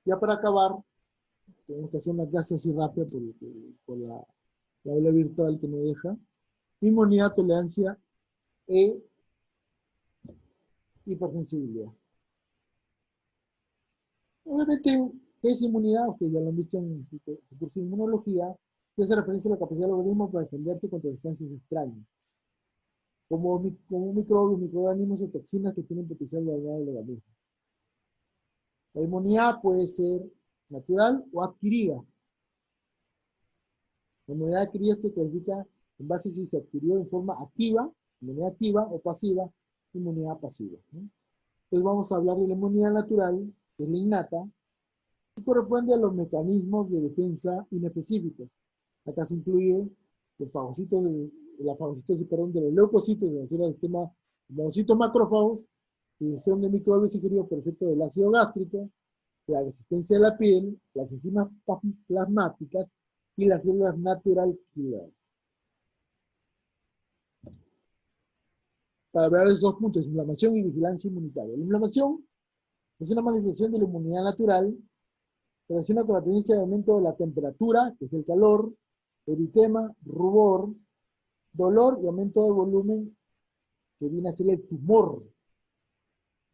Ya para acabar, tenemos que hacer una clase así rápida por la aula virtual que me deja. Inmunidad, tolerancia e hipersensibilidad. Obviamente, ¿qué es inmunidad? Ustedes ya lo han visto en su curso de inmunología, que hace referencia a la capacidad del organismo para defenderte contra sustancias extrañas, como microbios, microorganismos o toxinas que tienen potencial de dañar el organismo. La inmunidad puede ser natural o adquirida. La inmunidad adquirida se clasifica en base a si se adquirió en forma activa, inmunidad activa, o pasiva, inmunidad pasiva, ¿no? Entonces vamos a hablar de la inmunidad natural, que es la innata, y corresponde a los mecanismos de defensa inespecíficos. Acá se incluye los fagocitos la fagocitosis, perdón, de los leucocitos, de los sistema, monocitos macrófagos, digestión de microbios ingeridos por efecto del ácido gástrico, la resistencia de la piel, las enzimas plasmáticas y las células natural killer. Para hablar de esos dos puntos, inflamación y vigilancia inmunitaria. La inflamación es una manifestación de la inmunidad natural, relaciona con la presencia de aumento de la temperatura, que es el calor, eritema, rubor, dolor y aumento de volumen, que viene a ser el tumor.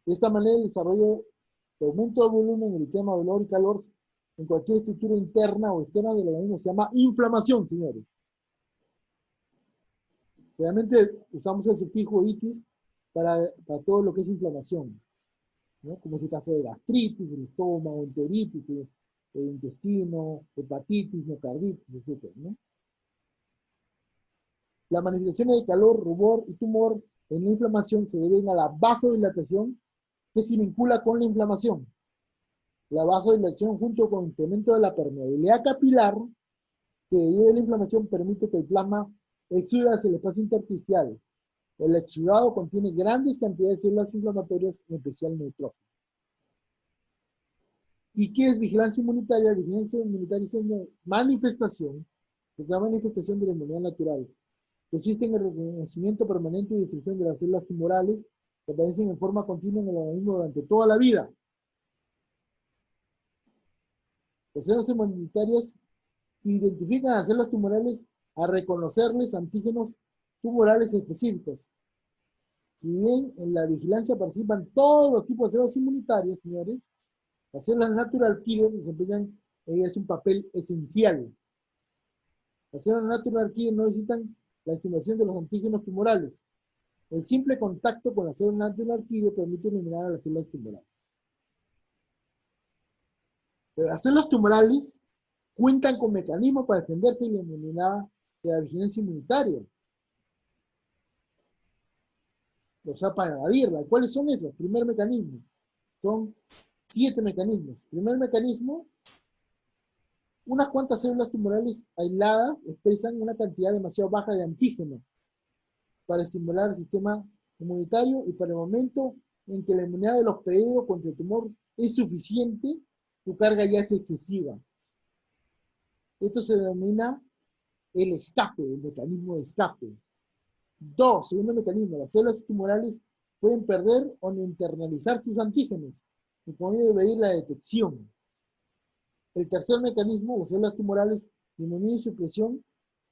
De esta manera, el desarrollo de aumento de volumen, eritema, dolor y calor en cualquier estructura interna o externa del organismo se llama inflamación, señores. Realmente usamos el sufijo itis para todo lo que es inflamación, ¿no? Como es el caso de gastritis, el estómago, enteritis, el intestino, hepatitis, miocarditis, etc., ¿no? Las manifestaciones de calor, rubor y tumor en la inflamación se deben a la vasodilatación que se vincula con la inflamación. La vasodilatación junto con el incremento de la permeabilidad capilar que debido a la inflamación permite que el plasma exude hacia el espacio intersticial. El exudado contiene grandes cantidades de células inflamatorias, en especial neutrófilos. ¿Y qué es vigilancia inmunitaria? Vigilancia inmunitaria es una manifestación, de la inmunidad natural. Consiste en el reconocimiento permanente y destrucción de las células tumorales que aparecen en forma continua en el organismo durante toda la vida. Las células inmunitarias identifican a las células tumorales a reconocerles antígenos tumorales específicos. Si bien en la vigilancia participan todos los tipos de células inmunitarias, señores, las células natural killer desempeñan un papel esencial. Las células natural killer no necesitan la estimulación de los antígenos tumorales. El simple contacto con las células natural killer permite eliminar a las células tumorales. Pero las células tumorales cuentan con mecanismos para defenderse de la inmunidad, de la vigilancia inmunitaria. O sea, para evadirla. ¿Cuáles son esos? Primer mecanismo. Son 7 mecanismos. Primer mecanismo, unas cuantas células tumorales aisladas expresan una cantidad demasiado baja de antígeno para estimular el sistema inmunitario y para el momento en que la inmunidad de los pedidos contra el tumor es suficiente, tu carga ya es excesiva. Esto se denomina el escape, el mecanismo de escape. 2, segundo mecanismo, las células tumorales pueden perder o internalizar sus antígenos y con ello debe ir la detección. El tercer mecanismo, las células tumorales disminuyen su presión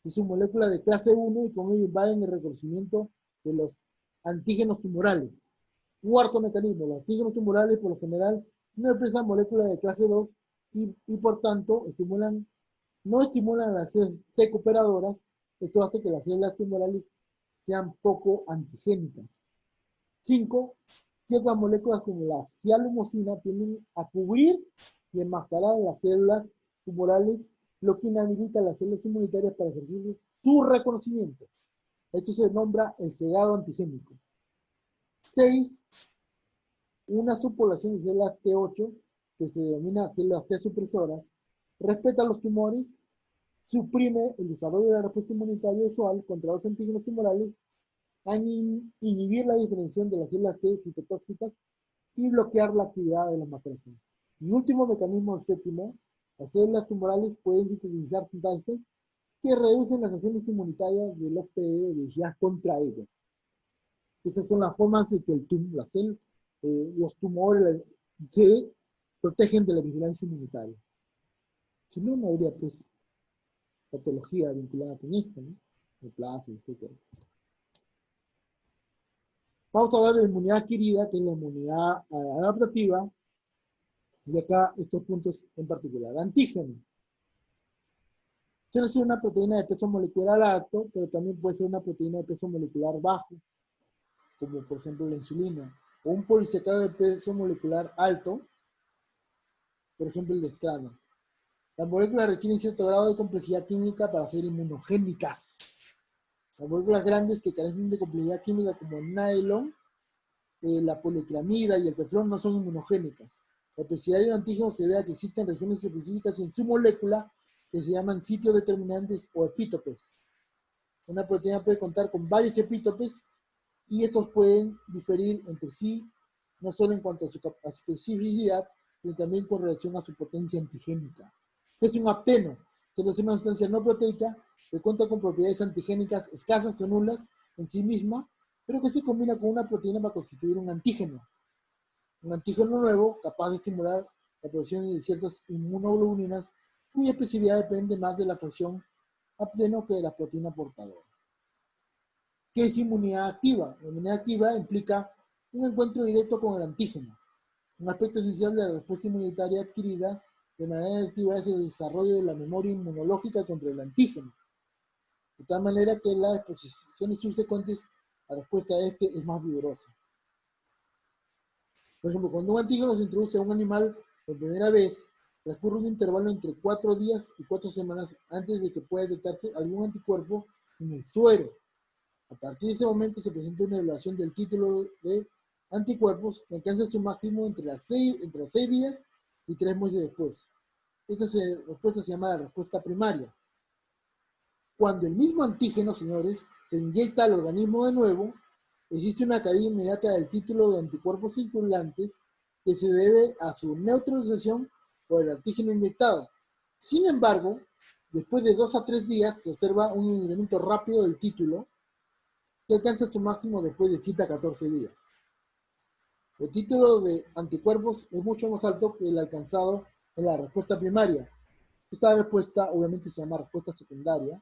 y su molécula de clase 1 y con ello invaden el reconocimiento de los antígenos tumorales. Cuarto mecanismo, los antígenos tumorales por lo general no expresan moléculas de clase 2 y por tanto no estimulan a las células T cooperadoras. Esto hace que las células tumorales sean poco antigénicas. 5. Ciertas moléculas como la hialomosina tienden a cubrir y enmascarar a las células tumorales, lo que inhabilita a las células inmunitarias para ejercer su reconocimiento. Esto se nombra el cegado antigénico. 6. Una subpoblación de células T8, que se denomina células T supresoras, respeta los tumores, suprime el desarrollo de la respuesta inmunitaria usual contra los antígenos tumorales, a inhibir la diferenciación de las células T citotóxicas y bloquear la actividad de los macrófagos. Y último mecanismo, el séptimo, las células tumorales pueden sintetizar sustancias que reducen las acciones inmunitarias de los PDE dirigidas contra ellas. Esas son las formas de que los tumores se protegen de la vigilancia inmunitaria. Si no, no habría pues patología vinculada con esto, ¿no? Neoplasia, etc. Vamos a hablar de inmunidad adquirida, que es la inmunidad adaptativa, y acá estos puntos en particular. Antígeno. Suele ser una proteína de peso molecular alto, pero también puede ser una proteína de peso molecular bajo, como por ejemplo la insulina, o un polisacárido de peso molecular alto, por ejemplo el dextrano. Las moléculas requieren cierto grado de complejidad química para ser inmunogénicas. Las moléculas grandes que carecen de complejidad química como el nylon la policramida y el teflón no son inmunogénicas. La especificidad de un antígeno se debe a que existen regiones específicas en su molécula que se llaman sitios determinantes o epítopes. Una proteína puede contar con varios epítopes y estos pueden diferir entre sí, no solo en cuanto a su especificidad, sino también con relación a su potencia antigénica. Es un apteno, que es una sustancia no proteica que cuenta con propiedades antigénicas escasas o nulas en sí misma, pero que se combina con una proteína para constituir un antígeno. Un antígeno nuevo capaz de estimular la producción de ciertas inmunoglobulinas cuya especificidad depende más de la fracción apteno que de la proteína portadora. ¿Qué es inmunidad activa? La inmunidad activa implica un encuentro directo con el antígeno. Un aspecto esencial de la respuesta inmunitaria adquirida de manera activa es el desarrollo de la memoria inmunológica contra el antígeno, de tal manera que las exposiciones subsecuentes, la respuesta a este es más vigorosa. Por ejemplo, cuando un antígeno se introduce a un animal por primera vez, transcurre un intervalo entre 4 días y 4 semanas antes de que pueda detectarse algún anticuerpo en el suero. A partir de ese momento se presenta una evaluación del título de anticuerpos que alcanza su máximo entre los 6 días y 3 meses después. Esta respuesta se llama la respuesta primaria. Cuando el mismo antígeno, señores, se inyecta al organismo de nuevo, existe una caída inmediata del título de anticuerpos circulantes que se debe a su neutralización por el antígeno inyectado. Sin embargo, después de 2 a 3 días se observa un incremento rápido del título que alcanza su máximo después de 7 a 14 días. El título de anticuerpos es mucho más alto que el alcanzado en la respuesta primaria. Esta respuesta obviamente se llama respuesta secundaria.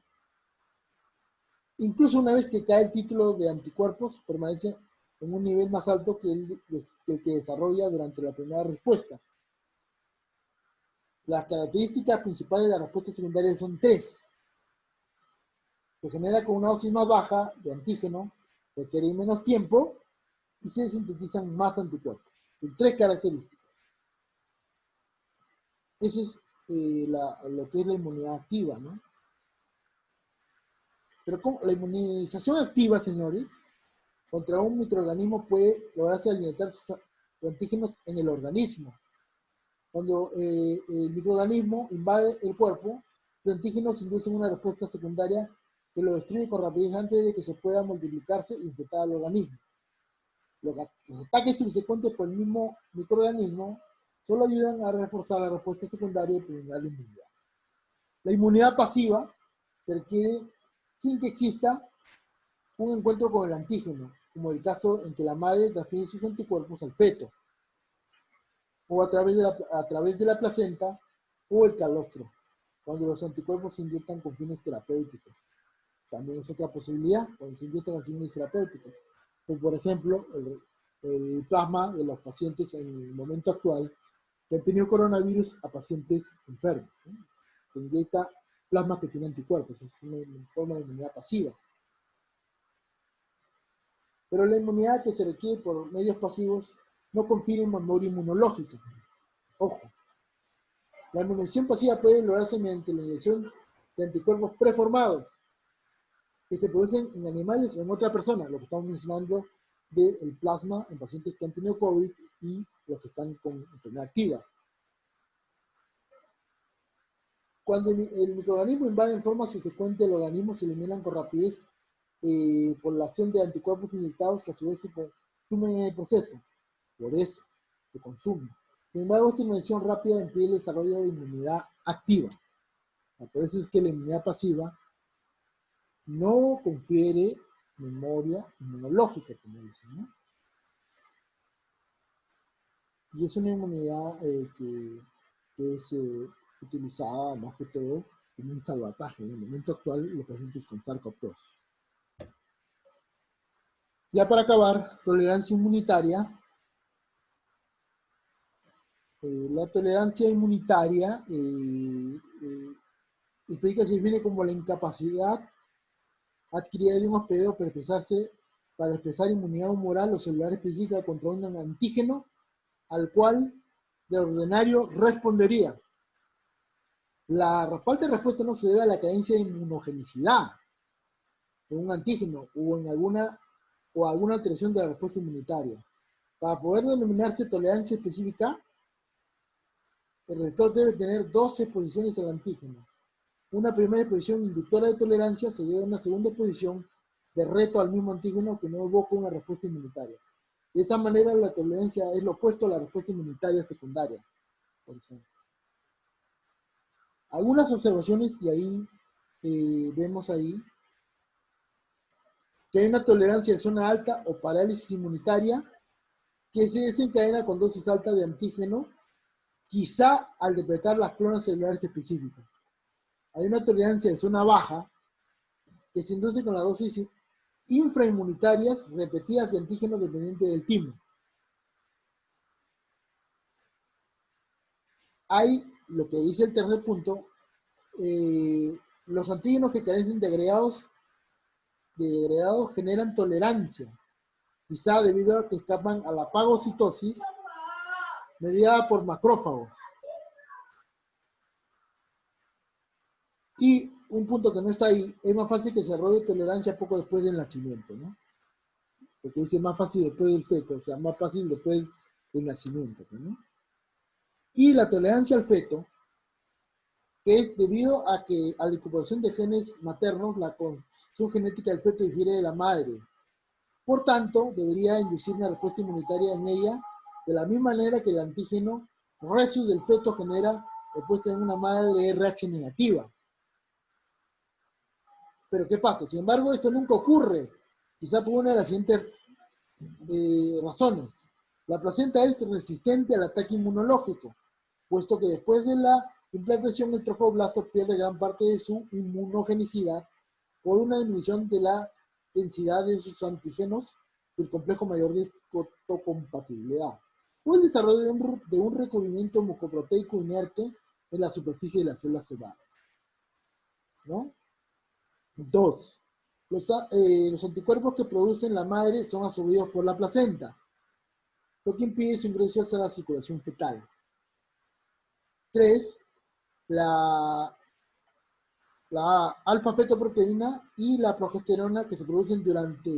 Incluso una vez que cae el título de anticuerpos, permanece en un nivel más alto que el que desarrolla durante la primera respuesta. Las características principales de la respuesta secundaria son 3. Se genera con una dosis más baja de antígeno, requiere menos tiempo y se sintetizan más anticuerpos. Son 3 características. Esa es lo que es la inmunidad activa, ¿no? Pero ¿cómo? La inmunización activa, señores, contra un microorganismo puede lograrse al inyectar sus antígenos en el organismo. Cuando el microorganismo invade el cuerpo, los antígenos inducen una respuesta secundaria que lo destruye con rapidez antes de que se pueda multiplicarse e infectar al organismo. Los ataques subsecuentes por el mismo microorganismo solo ayudan a reforzar la respuesta secundaria y prolongar la inmunidad. La inmunidad pasiva se requiere sin que exista un encuentro con el antígeno, como el caso en que la madre transfiere sus anticuerpos al feto, o a través de la placenta o el calostro, cuando los anticuerpos se inyectan con fines terapéuticos. También es otra posibilidad, cuando se inyectan con fines terapéuticos, como por ejemplo el plasma de los pacientes en el momento actual que han tenido coronavirus a pacientes enfermos, ¿no? Se inyecta plasma que tiene anticuerpos, es una forma de inmunidad pasiva. Pero la inmunidad que se requiere por medios pasivos no confiere memoria inmunológica. Ojo, la inmunización pasiva puede lograrse mediante la inyección de anticuerpos preformados que se producen en animales o en otra persona, lo que estamos mencionando del plasma en pacientes que han tenido COVID y los que están con enfermedad activa. Cuando el microorganismo invade en forma subsecuente el organismo, se eliminan con rapidez por la acción de anticuerpos inyectados que a su vez se consumen en el proceso. Por eso se consume. Sin embargo, esta inmunización rápida impide el desarrollo de inmunidad activa. Por eso es que la inmunidad pasiva no confiere memoria inmunológica, como dicen, ¿no? Y es una inmunidad que es utilizada más que todo como un salvataje en el momento actual los pacientes con SARS-CoV-2. Ya para acabar, tolerancia inmunitaria. La tolerancia inmunitaria explica se define como la incapacidad adquirida de un hospedero para expresar inmunidad humoral o celular específica contra un antígeno al cual de ordinario respondería. La falta de respuesta no se debe a la carencia de inmunogenicidad de un antígeno o a alguna alteración de la respuesta inmunitaria. Para poder denominarse tolerancia específica, el receptor debe tener dos exposiciones al antígeno. Una primera exposición inductora de tolerancia seguida de una segunda exposición de reto al mismo antígeno que no evoca una respuesta inmunitaria. De esa manera, la tolerancia es lo opuesto a la respuesta inmunitaria secundaria, por ejemplo. Algunas observaciones, y ahí vemos ahí que hay una tolerancia de zona alta o parálisis inmunitaria que se desencadena con dosis altas de antígeno, quizá al depletar las clonas celulares específicas. Hay una tolerancia de zona baja que se induce con las dosis infrainmunitarias repetidas de antígeno dependiente del timo. Hay, lo que dice el tercer punto, los antígenos que carecen de agregados generan tolerancia, quizá debido a que escapan a la fagocitosis mediada por macrófagos. Y un punto que no está ahí, es más fácil que se desarrolle tolerancia poco después del nacimiento, ¿no? Porque dice más fácil después del feto, o sea, más fácil después del nacimiento, ¿no? Y la tolerancia al feto es debido a que a la incorporación de genes maternos, la constitución genética del feto difiere de la madre. Por tanto, debería inducir una respuesta inmunitaria en ella, de la misma manera que el antígeno rhesus del feto genera respuesta en una madre RH negativa. Pero ¿qué pasa? Sin embargo, esto nunca ocurre, quizá por una de las siguientes razones. La placenta es resistente al ataque inmunológico, puesto que después de la implantación el trofoblasto pierde gran parte de su inmunogenicidad por una disminución de la densidad de sus antígenos del complejo mayor de fotocompatibilidad, o el desarrollo de un recubrimiento mucoproteico inerte en la superficie de las células cebadas, ¿no? 2. Los anticuerpos que producen la madre son absorbidos por la placenta, lo que impide su ingreso a la circulación fetal. 3. La alfa-fetoproteína y la progesterona que se producen durante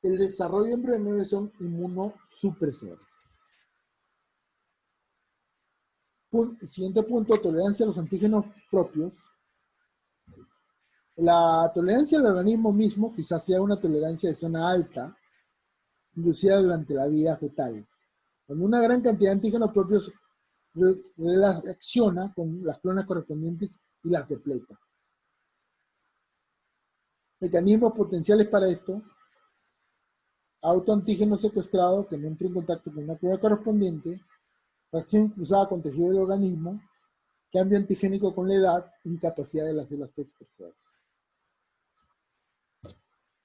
el desarrollo embrionario son inmunosupresores. Siguiente punto, tolerancia a los antígenos propios. La tolerancia al organismo mismo quizás sea una tolerancia de zona alta, inducida durante la vida fetal, cuando una gran cantidad de antígenos propios reacciona con las clonas correspondientes y las depleta. Mecanismos potenciales para esto: autoantígeno secuestrado que no entra en contacto con una clona correspondiente, reacción cruzada con tejido del organismo, cambio antigénico con la edad, incapacidad de las células T expresoras.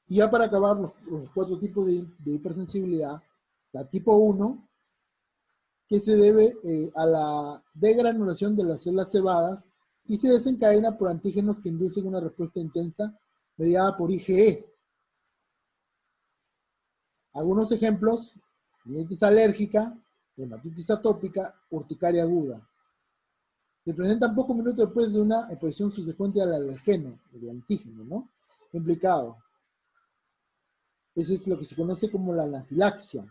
Y ya para acabar, los 4 tipos de hipersensibilidad. La tipo 1, que se debe a la degranulación de las células cebadas y se desencadena por antígenos que inducen una respuesta intensa mediada por IgE. Algunos ejemplos: rinitis alérgica, hepatitis atópica, urticaria aguda. Se presentan pocos minutos después de una exposición subsecuente al alergeno, el antígeno, ¿no? Implicado. Eso es lo que se conoce como la anafilaxia.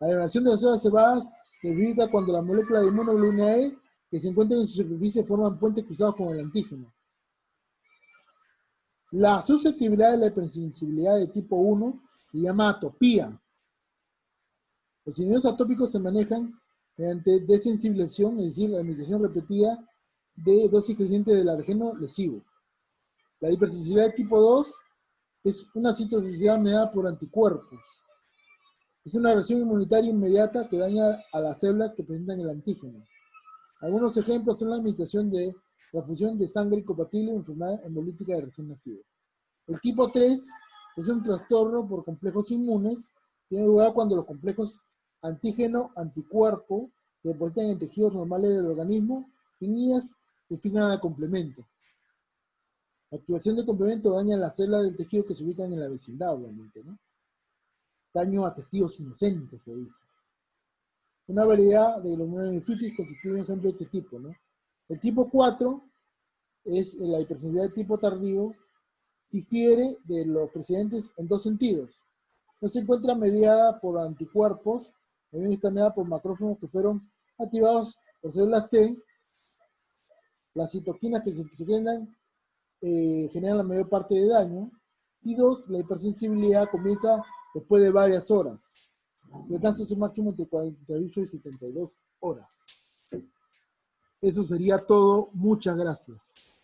La degradación de las células cebadas se verifica cuando la molécula de inmunoglobulina E que se encuentra en su superficie forman puentes cruzados con el antígeno. La susceptibilidad de la hipersensibilidad de tipo 1 se llama atopía. Los individuos atópicos se manejan mediante desensibilización, es decir, la emisión repetida de dosis creciente del alergeno lesivo. La hipersensibilidad de tipo 2 es una citotoxicidad mediada por anticuerpos. Es una reacción inmunitaria inmediata que daña a las células que presentan el antígeno. Algunos ejemplos son la imitación de transfusión de sangre incompatible o enfermedad hemolítica de recién nacido. El tipo 3 es un trastorno por complejos inmunes. Tiene lugar cuando los complejos antígeno-anticuerpo que depositan en tejidos normales del organismo líneas se fijan al complemento. La activación del complemento daña las células del tejido que se ubican en la vecindad, obviamente, ¿no? Daño a tejidos inocentes, se dice. Una variedad de glomerulonefritis constituye un ejemplo de este tipo, ¿no? El tipo 4 es la hipersensibilidad de tipo tardío, difiere de los precedentes en 2 sentidos. no se encuentra mediada por anticuerpos, también está mediada por macrófagos que fueron activados por células T. Las citoquinas que se secretan generan la mayor parte de daño. Y 2, la hipersensibilidad comienza después de varias horas y alcanza su máximo entre 48 y 72 horas. Eso sería todo. Muchas gracias.